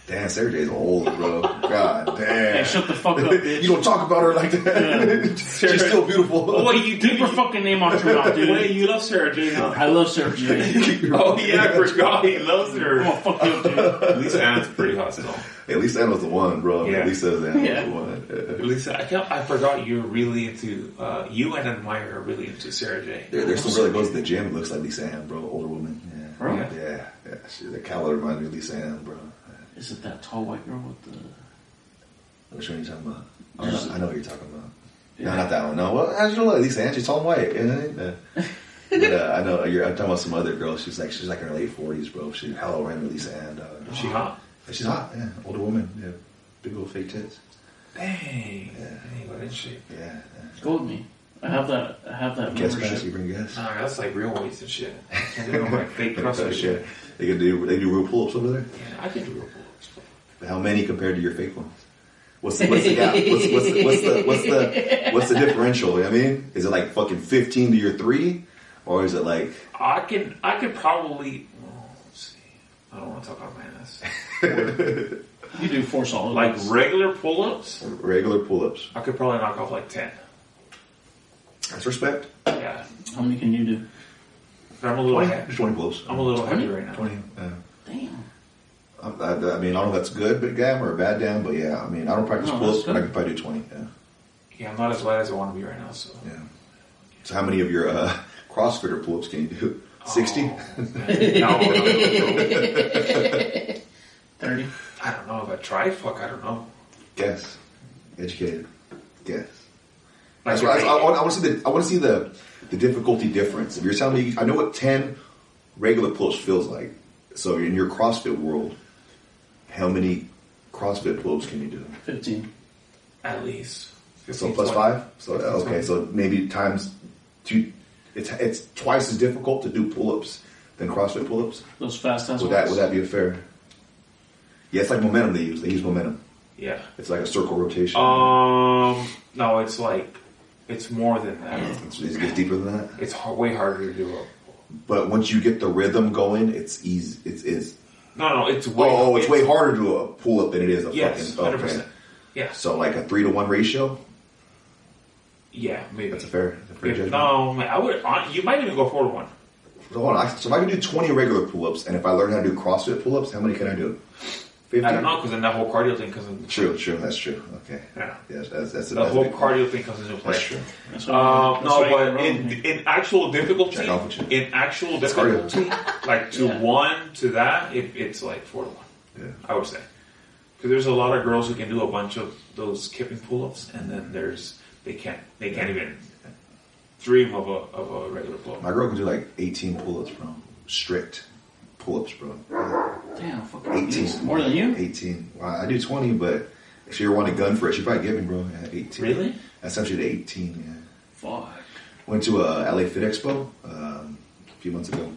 Damn, Sarah J's old, bro. God damn. Hey, shut the fuck up, bitch. You don't talk about her like that. Yeah. She's still beautiful. Oh, wait, you keep her fucking name on your mouth, dude. Wait, you love Sarah J. Huh? I love Sarah J. Oh, yeah, I forgot he loves her. I'm gonna fuck you up, dude. Lisa Ann's pretty hot still. Hey, Lisa Ann was the one, bro. Yeah. Lisa Ann was the one. Lisa, I forgot you're really into, you and Admire are really into Sarah J. There's some girl that goes to the gym and looks like Lisa Ann, bro. Older woman. Yeah. Really? Yeah. The calorie reminds me of Lisa Ann, bro. Is it that tall white girl with the... Which one are you talking about? I know what you're talking about. Yeah. No, not that one. No, well, how do you know like Lisa Ann? She's tall and white. But I know I'm talking about some other girl. She's like in her late 40s, bro. She's hello random Lisa Ann. Is she hot? She's hot. Yeah, older woman. Yeah, big old fake tits. Dang. Yeah, what in shape? Yeah. Go with me. I have that Guest membership. pass. You bring guests. Nah, that's like real weights and shit. Can't do my fake CrossFit shit. They do real pull-ups over there. Yeah, I can do real pull-ups. How many compared to your fake ones? What's the gap? What's the differential? You know what I mean, is it like fucking 15 to your 3, or is it like? I could probably. Let's see. I don't want to talk about my ass. You do 4 solid. Like regular pull-ups. Regular pull-ups. I could probably knock off like 10. That's respect. Yeah. How many can you do? I'm a little 20 pull-ups. I'm a little heavy right now. 20. Damn. I mean, I don't know if that's good damn or a bad damn, but yeah, I mean, I don't practice pull-ups, but I can probably do 20. Yeah. Yeah, I'm not as light as I want to be right now. So. Yeah. So how many of your CrossFitter pull-ups can you do? 60? No. 30. I don't know if I tried. Fuck, I don't know. Guess. Educated. Guess. Like That's right. I want to see the difficulty difference. If you're telling me, I know what 10 regular pull-ups feels like. So in your CrossFit world, how many CrossFit pull-ups can you do? 15. At least. 15, So plus 20. 5? So okay, so maybe times 2. It's twice as difficult to do pull-ups than CrossFit pull-ups. Those fast ass Would that be a fair? Yeah, it's like momentum they use. They use momentum. Yeah. It's like a circle rotation. No, it's more than that. It gets deeper than that. It's way harder to do it. But once you get the rhythm going, it's easy. It's No, it's way. it's way harder to do a pull up than it is a yes, fucking. 100%. Okay. Yeah. So like a 3-to-1 ratio. Yeah, maybe That's a fair judgment. No, man, I would. You might even go 4-to-1. So hold on. So if I can do 20 regular pull ups, and if I learn how to do CrossFit pull ups, how many can I do? 50? I don't know because then that whole cardio thing comes in. True. That's true. Okay. Yeah. Yes, that's The whole cardio thing comes into play. That's true. But in actual difficulty, Check off with you. like to 1 to that, it's like 4-to-1. Yeah. I would say because there's a lot of girls who can do a bunch of those kipping pull-ups, and then they can't even dream of a regular pull-up. My girl can do like 18 pull ups, bro. Strict pull ups, bro. Damn, fucking 18. More than you? 18. Well, I do 20, but if she ever wanted a gun for it, she'd probably give me, bro. Yeah, 18. Really? That's actually the 18, yeah. Fuck. Went to a LA Fit Expo a few months ago.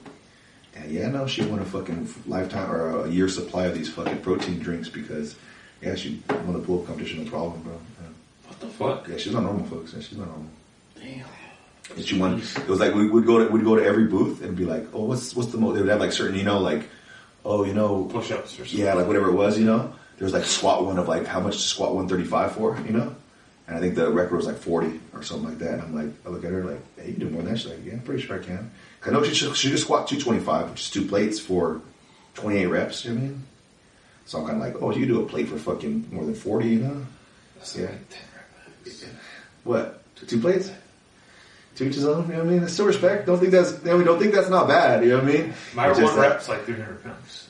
And yeah, no, she won a fucking lifetime or a year supply of these fucking protein drinks because, yeah, she won a pull-up competition with 12 of them, bro. Yeah. What the fuck? Yeah, she's not normal, folks. Yeah, she's not normal. Damn. And she won. It was like we'd go to every booth and be like, oh, what's the most? They would have like certain, Push-ups or something. yeah, like whatever it was, There was like squat one of like how much to squat 135 for, And I think the record was like 40 or something like that. And I'm like, I look at her like, hey, you can do more than that. She's like, yeah, I'm pretty sure I can. I know she just squat 225, which is 2 plates for 28 reps. You know what I mean? So I'm kind of like, oh, you can do a plate for fucking more than 40, That's Yeah. like 10 reps. What? 2 plates? 2 each his own, you know what I mean? It's still respect. Don't think that's not bad, you know what I mean? My one rep's like 300 pounds.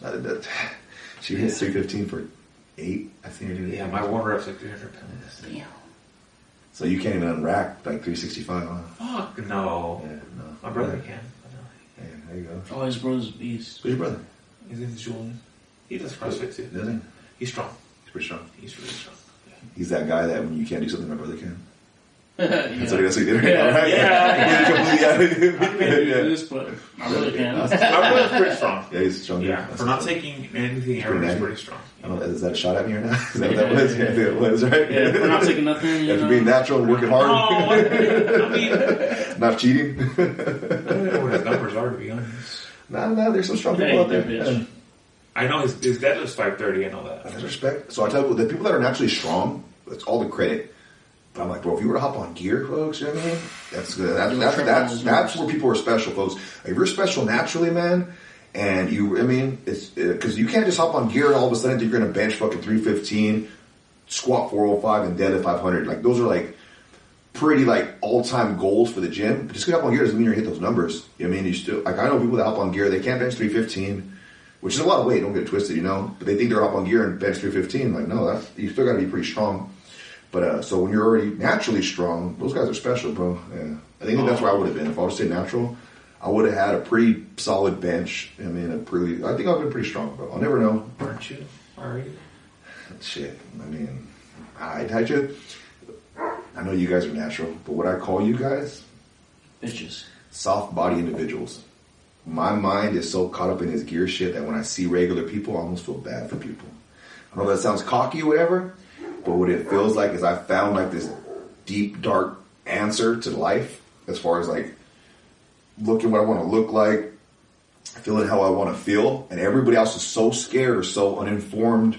She hits 315 for 8, I think. Yeah, my one rep's like 300 pounds. Damn. So you can't even unrack like 365, huh? Fuck no. Yeah, no. My brother can. Yeah. There you go. Oh, his brother's a beast. Who's your brother? His name is Julian. He does CrossFit too. Does he? He's strong. He's pretty strong. He's really strong. Yeah. He's that guy that when you can't do something, my brother can. Yeah. That's what he did. Yeah. Right? Yeah. Completely out of it. I can't do this, but I really can. My brother's pretty strong. Yeah, he's strong. Yeah, for not taking anything ever, he's pretty strong. I don't know, is that a shot at me or not? Is that what that was? Yeah, it was, right? Yeah, for not taking nothing. After being natural and working hard. No, I mean, Not cheating. I don't know what his numbers are, to be honest. No, there's some strong people out there. Yeah. I know his deadlift's 530, I know that. That's respect. So I tell you, the people that are naturally strong, that's all the credit. But I'm like, bro, if you were to hop on gear, folks, you know what I mean? That's good. That's where people are special, folks. If you're special naturally, man, and it's because you can't just hop on gear and all of a sudden you're going to bench fucking 315, squat 405, and deadlift 500. Like, those are like pretty like all-time goals for the gym. But just get up on gear doesn't mean you're going to hit those numbers. You know what I mean? You still, like, I know people that hop on gear, they can't bench 315. Which is a lot of weight, don't get it twisted, you know? But they think they're up on gear and bench 315. Like, no, you still got to be pretty strong. But, so when you're already naturally strong, those guys are special, bro. Yeah. I think that's where I would have been. If I would have stayed natural, I would have had a pretty solid bench. I mean, I think I've been pretty strong, bro. I'll never know. Aren't you? Are you? Shit. I mean, I know you guys are natural, but what I call you guys? Bitches. Soft body individuals. My mind is so caught up in this gear shit that when I see regular people, I almost feel bad for people. I know that sounds cocky or whatever, but what it feels like is I found like this deep, dark answer to life as far as like looking what I want to look like, feeling how I want to feel, and everybody else is so scared or so uninformed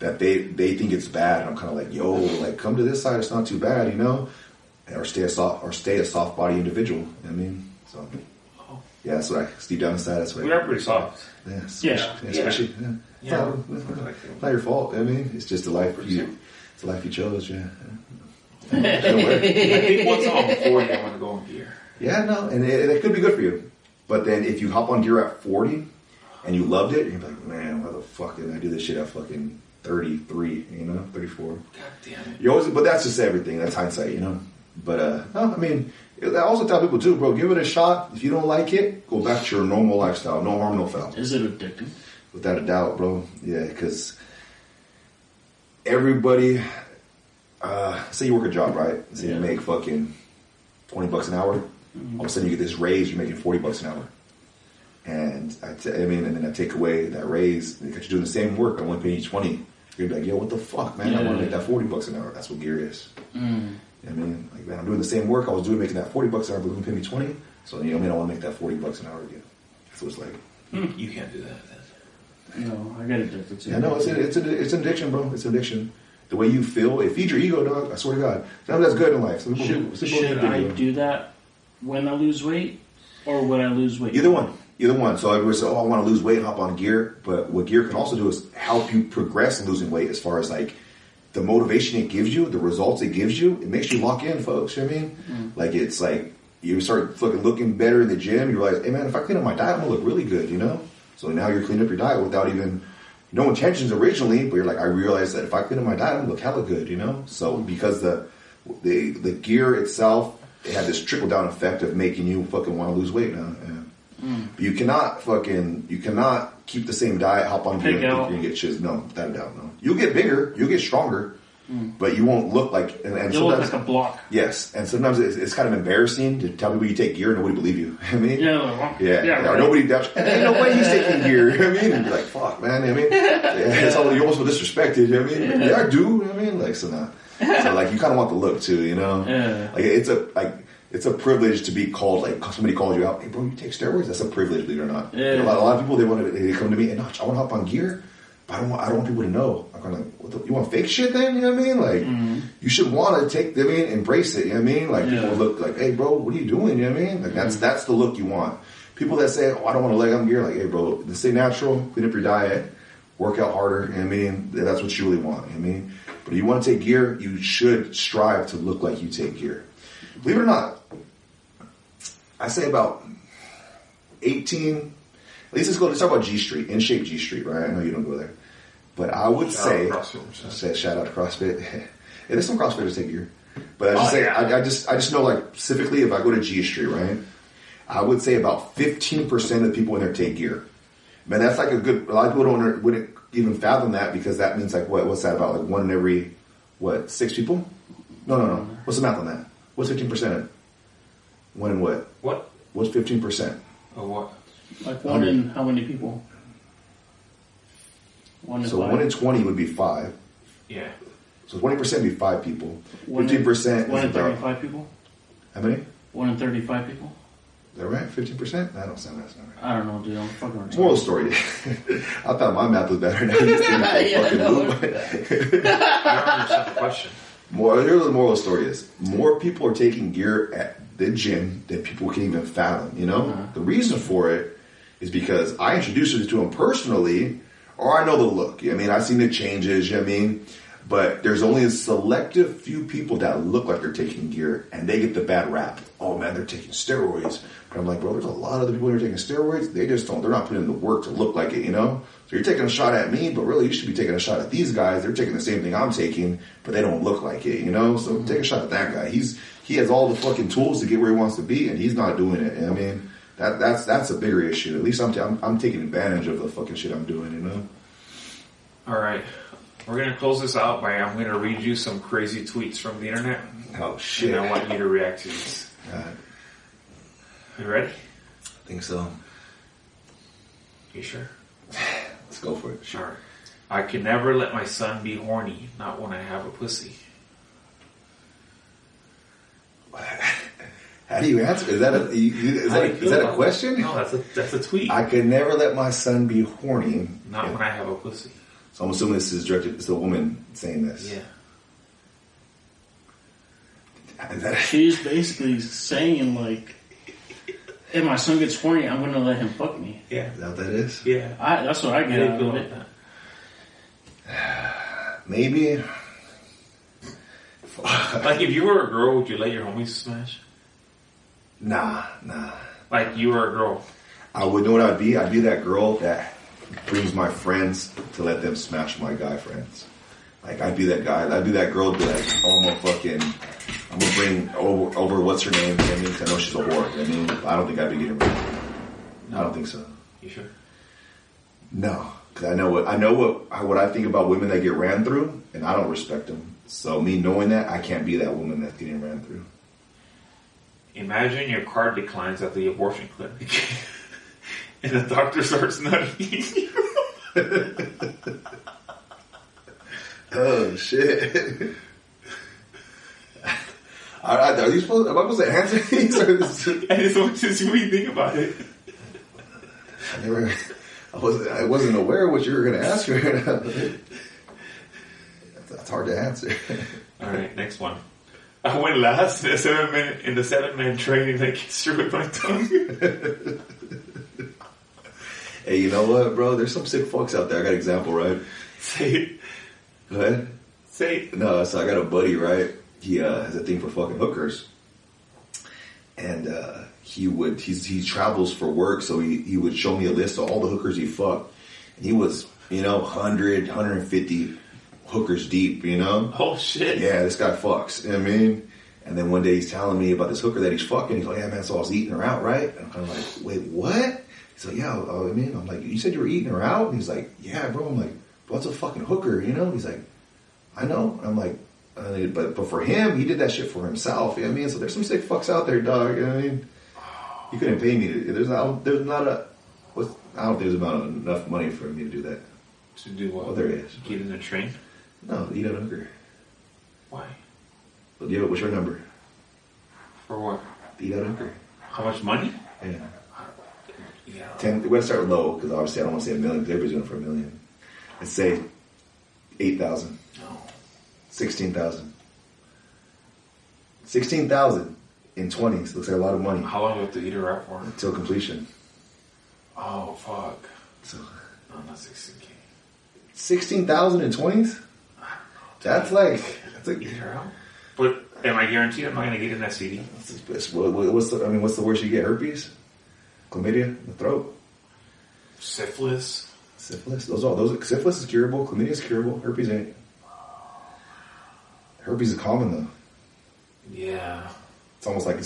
that they think it's bad. And I'm kind of like, yo, like come to this side, it's not too bad, you know, or stay a soft body individual. You know what I mean, so. Yeah, that's what deep down inside, that's what we are pretty soft. Yeah, especially. Yeah. It's not your fault. I mean, it's just the life you chose. Yeah. I think once I'm on 40, I want to go on gear. Yeah, no, and it could be good for you. But then if you hop on gear at 40 and you loved it, you're like, man, why the fuck didn't I do this shit at fucking 33? You know, 34. God damn it. You always, but that's just everything. That's hindsight, you know. But no, I mean. I also tell people too, bro, give it a shot. If you don't like it, go back to your normal lifestyle. No harm, no foul. Is it addictive? Without a doubt, bro. Yeah, because everybody, say you work a job, right? Say you make fucking $20 an hour. All of a sudden you get this raise, you're making $40 an hour. And and then I take away that raise because you're doing the same work. I'm only paying you 20. You're like, yo, what the fuck, man? I want to make that $40 an hour. That's what gear is. I mean, like, man, I'm doing the same work I was doing making that $40 an hour, but you're going to pay me 20. So, you know, I mean, I want to make that $40 an hour again. That's what it's like. You can't do that then. No, I get addicted to it. Yeah, no, it's an addiction, bro. It's an addiction. The way you feel, it feeds your ego, dog. I swear to God. Sometimes that's good in life. Should I do that when I lose weight or when I lose weight? Either one. So everybody says, oh, I want to lose weight, hop on gear. But what gear can also do is help you progress in losing weight as far as like the motivation it gives you, the results it gives you. It makes you lock in, folks. You know what I mean? Like, it's like you start fucking looking better in the gym. You realize, hey, man, if I clean up my diet, I'm going to look really good, you know? So now you're cleaning up your diet without even no intentions originally, but you're like, I realize that if I clean up my diet, I'm going to look hella good, you know? So because the gear itself, it had this trickle-down effect of making you fucking want to lose weight now. Yeah. But you cannot keep the same diet, hop on gear, and think you're going to get shiz. No, without a doubt, no. You'll get bigger, you'll get stronger, but you won't look like... And you'll look like a block. Yes, and sometimes it's kind of embarrassing to tell people you take gear and nobody believe you. I mean, yeah, or nobody doubts. Ain't no way he's taking gear. I mean, and you're like, fuck, man. I mean, it's all you almost feel disrespected. You know what I mean, yeah, I do. I mean, like, so not. So like, you kind of want the look too, you know. Yeah. Like it's a privilege to be called, like somebody calls you out, hey bro, you take steroids? That's a privilege, believe it or not. Yeah. A lot of people they come to me and I want to hop on gear, but I don't want people to know. I'm kind of like, you want fake shit then? You know what I mean? Like you should want to embrace it. You know what I mean? Like people look like, hey bro, what are you doing? You know what I mean? Like that's the look you want. People that say, oh, I don't want to leg on gear, like, hey bro, stay natural, clean up your diet, work out harder. You know what I mean? That's what you really want. You know what I mean? But if you want to take gear, you should strive to look like you take gear. Believe it or not, I say about 18, at least let's talk about G Street, in shape G Street, right? I know you don't go there. But I would say shout out to CrossFit. Yeah, there's some CrossFitters take gear. But I just know like specifically if I go to G Street, right? I would say about 15% of the people in there take gear. Man, that's like a lot of people wouldn't even fathom that, because that means like, what's that about? Like 1 in every, 6 people? No. What's the math on that? What's 15%? 1 in what? What? What's 15%? Of what? Like 1 in how many people? 1 in So 5. 1 in 20 would be 5. Yeah. So 20% would be 5 people. 1 15% 1 in is about, 35 people? how many? 1 in 35 people? Is that right? 15%? That don't sound right. I don't know, dude. I'm fucking retarded. Moral story. I thought my math was better. Now you think Yeah, fucking no. loop. I don't understand the question. Here's the moral story is, more people are taking gear at the gym than people can even fathom, you know? Uh-huh. The reason for it is because I introduced it to him personally, or I know the look. I mean, I've seen the changes, you know what I mean? But there's only a selective few people that look like they're taking gear, and they get the bad rap. Oh man, they're taking steroids. But I'm like, bro, there's a lot of other people who are taking steroids. They're not putting in the work to look like it, you know? So you're taking a shot at me, but really you should be taking a shot at these guys. They're taking the same thing I'm taking, but they don't look like it, you know? So take a shot at that guy. He has all the fucking tools to get where he wants to be, and he's not doing it. I mean, that's a bigger issue. At least I'm taking advantage of the fucking shit I'm doing, you know? All right. We're going to close this out by I'm going to read you some crazy tweets from the internet. Oh, shit. And I want you to react to these. You ready? I think so. You sure? Let's go for it. All right. I can never let my son be horny, not when I have a pussy. How do you answer? Is that a question? No, that's a tweet. I could never let my son be horny. Not when I have a pussy. So I'm assuming this is directed. It's a woman saying this. Yeah. Is that She's basically saying, like, if my son gets horny, I'm going to let him fuck me. Yeah. what that is? Yeah. That's what I get out of it. Maybe. Like, if you were a girl, would you let your homies smash? Nah. Like, you were a girl. I would know what I'd be. I'd be that girl that brings my friends to let them smash my guy friends. Like, I'd be that guy. I'd be that girl to be like, oh, I'm gonna bring over what's her name? I mean, 'cause I know she's a whore. I mean, I don't think I'd be getting rid of her. I don't think so. You sure? No, because I know what I think about women that get ran through, and I don't respect them. So me knowing that, I can't be that woman that's getting ran through. Imagine your card declines at the abortion clinic, and the doctor starts nutting you. Oh shit! Are you supposed? Am I supposed to answer these? I just want you to see what you think about it. I wasn't aware of what you were going to ask me. That's hard to answer. All right, next one. I went last in the 7-man training and I kissed her with my tongue. Hey, you know what, bro? There's some sick fucks out there. I got an example, right? Say it. Go ahead. Say it. No, so I got a buddy, right? He has a thing for fucking hookers. And he travels for work, so he would show me a list of all the hookers he fucked. And he was, 100, 150 hookers deep, Oh, shit. Yeah, this guy fucks, you know what I mean? And then one day he's telling me about this hooker that he's fucking. He's like, yeah, man, so I was eating her out, right? And I'm kind of like, wait, what? He's like, yeah, I mean, I'm like, you said you were eating her out? And he's like, yeah, bro. I'm like, what's a fucking hooker, He's like, I know. I'm like, but for him, he did that shit for himself, you know what I mean? So there's some sick fucks out there, dog, you know what I mean? You couldn't pay me to, I don't think there's enough money for me to do that. To do what? Oh, there is. Get in the train? No, eat a hooker. Why? But yeah, what's your number? For what? Eat a hooker. How much money? Yeah. Yeah. 10, we're going to start low, because obviously I don't want to say $1 million, because everybody's doing it for $1 million. Let's say 8,000. No. 16,000. 16,000 in 20s. Looks like a lot of money. How long do you have to eat her out for? Until completion. Oh, fuck. So, No, not 16K. 16,000 in 20s? That's like Eat her out? But am I guaranteed I'm not going to get in that CD? what's the worst you get? Herpes? Chlamydia? In the throat? Syphilis? Syphilis? Syphilis is curable. Chlamydia is curable. Herpes ain't. Herpes is common though. Yeah. It's almost like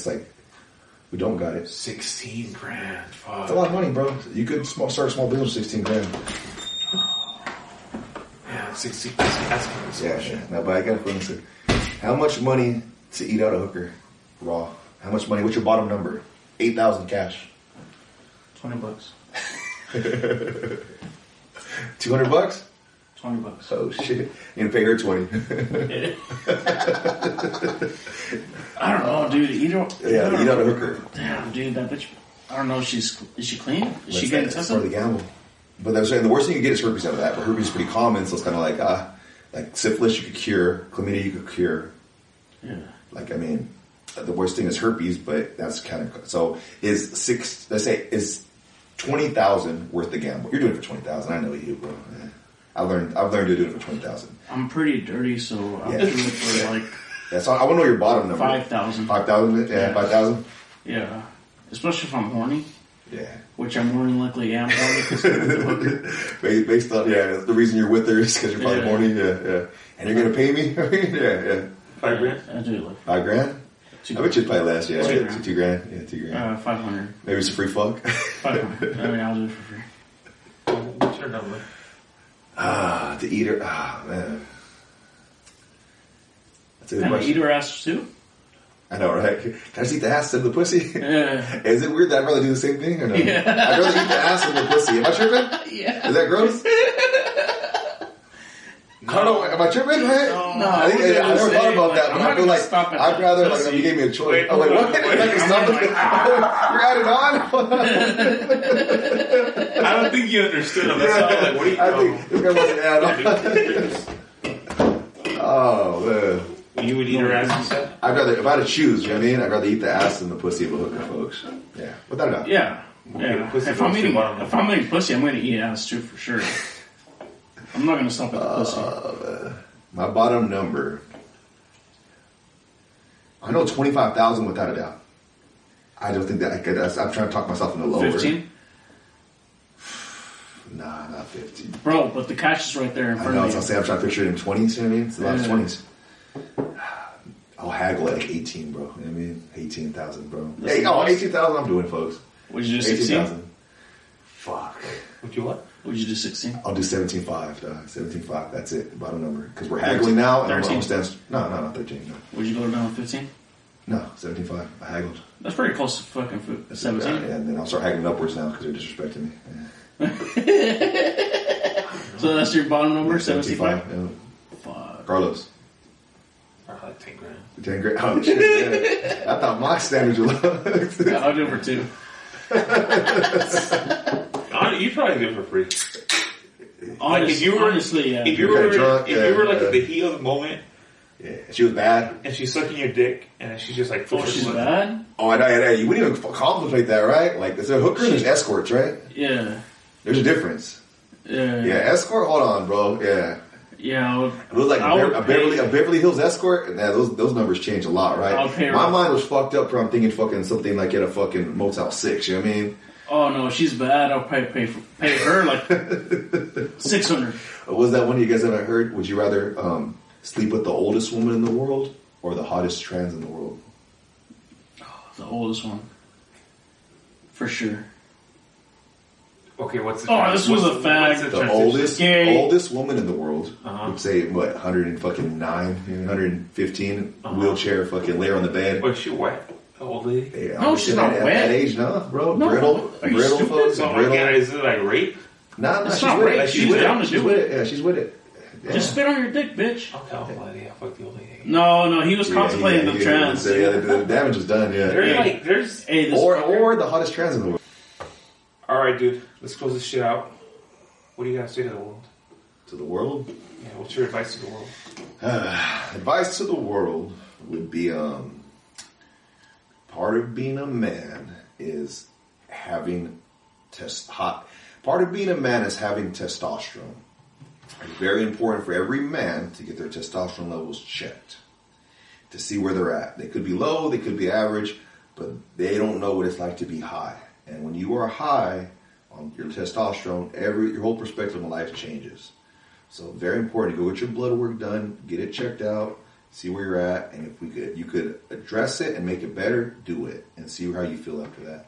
who don't got it. 16 grand. Fuck. That's a lot of money, bro. You could start a small business with 16 grand. Yeah, 16. That's Yeah. Now, but I got to say, how much money to eat out a hooker raw? How much money? What's your bottom number? 8,000 cash. $20. $200? $20. Oh shit! You gonna pay her 20? I don't know, dude. Eat out a hooker. Damn, dude, that bitch. I don't know. Is she clean? Is she getting That's tested? part of the gamble. But they're saying the worst thing you get is herpes out of that. But herpes is pretty common, so it's kind of like syphilis you could cure, chlamydia you could cure. Yeah. Like, I mean, the worst thing is herpes, but that's kind of so. Is 20,000 worth the gamble? You're doing it for 20,000. I know you, bro. Yeah. I've learned to do it for 20,000. I'm pretty dirty, so I'll do it for like. Yeah, so I want to know your bottom number. 5,000. 5,000. Yeah, 5,000. Yeah, especially if I'm horny. Yeah. Which I more than likely am horny. Based on the reason you're with her is because you're probably horny. Yeah. And you're gonna pay me? Yeah. 5 grand. I do it like 5 grand. I bet you'd probably last. Yeah, 2 grand. Yeah, 2 grand. 500. Maybe it's a free fuck. 500. I mean, I'll do it for free. What's your number? To eat her. Man. That's a good Can I question. eat her ass too? I know, right? Can I just eat the ass and the pussy? Yeah. Is it weird that I'd rather do the same thing or no? Yeah. I'd rather eat the ass than the pussy. Am I tripping? Yeah. Is that gross? I don't know. Am I tripping? Right? No, I never thought about that, but I feel like I'd rather if you gave me a choice. Wait, I'm like, what? wait, I can stop it. You're adding on? I don't think you understood him. That's all. Like, what are you I think this guy wasn't add on. Oh man. You would eat her ass, you said? I'd rather, if I had to choose, you know what I mean? I'd rather eat the ass than the pussy of a hooker, folks. Yeah, without a doubt. Yeah. Pussy If I'm goes eating pussy, I'm going to eat ass too for sure. I'm not going to stop at the pussy. My bottom number, I know 25,000 without a doubt. I don't think that I could. I'm trying to talk myself into lower. 15? Nah, not 15. Bro, but the cash is right there in I front know. of So you. I'm saying I'm trying to picture it in 20s. You know what I mean? It's a lot of Yeah. 20s. I'll haggle at like 18, bro. You know what I mean? 18,000, bro. Hey, 18,000. I'm doing, folks. Would you do 16? 18,000. Fuck. Would you what? Would you do 16? I'll do 17.5, dog. 17.5. That's it. Bottom number. Because we're haggling now. And I'm 13? stand. No, not 13. No, Would you go down to 15? no 17.5. I haggled. That's pretty close to fucking 17. Yeah, and then I'll start haggling upwards now because they're disrespecting me. So that's your bottom number, 75. 75? Yeah. Fuck. Carlos. Or like 10 grand. 10 grand. Oh, shit. Yeah. I thought my standards were low. Yeah, I'll do it for 2. You'd probably do it for free. Honestly, if you were- honestly, yeah. If you You're were, kinda drunk, if you were like yeah. at the heat of the moment Yeah. She was bad. and she's sucking your dick and she's just like, Oh, she's bad? Oh, I know. You wouldn't even contemplate that, right? Like, there's a hooker and there's escorts, right? Yeah. There's a difference. Yeah. Yeah, escort, hold on, bro. Yeah. Yeah. It was like a Beverly Hills escort, and those numbers change a lot, right? I'll pay her. My mind was fucked up from thinking fucking something like at a fucking Motel 6, you know what I mean? Oh, no, she's bad. I'll pay her like 600. Was that one you guys haven't heard? Would you rather sleep with the oldest woman in the world or the hottest trans in the world? The oldest one. For sure. Okay, what's the This was a fact. The oldest Gay. oldest woman in the world, Uh-huh. would say, what, 109, 115, wheelchair, fucking lay her on the bed. Was she wet? The old lady? Yeah, No, she's not at wet. that age, no, bro. No. Brittle, Are you brittle, stupid? folks. So Brittle. again, is it like rape? Nah, It's she's not with rape. it. She's with down it. to She's do with it. it. Yeah, she's with it. Yeah. Just spit on your dick, bitch. Okay, I'll fuck the old lady. No, he was contemplating the trans. Yeah, the damage is done. Yeah. There's Hey, this Or the hottest trans in the world. all right, dude. Let's close this shit out. What do you got to say to the world? To the world. Yeah, what's your advice to the world? Advice to the world would be part of being a man is having part of being a man is having testosterone. It's very important for every man to get their testosterone levels checked to see where they're at. They could be low, they could be average, but they don't know what it's like to be high. And when you are high on your testosterone, your whole perspective on life changes. So very important to go get your blood work done, get it checked out, see where you're at, and if you could address it and make it better, do it. And see how you feel after that.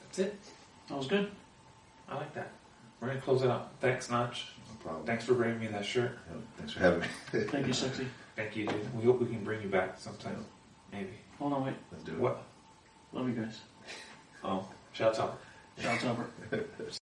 That's it. That was good. I like that. We're going to close it out. Thanks, Nach. No problem. Thanks for bringing me that shirt. Thanks for having me. Thank you, sexy. Thank you, dude. We hope we can bring you back sometime. Maybe. Hold on, wait. Let's do it. What? Love you guys. Oh, shouts out. Shout out.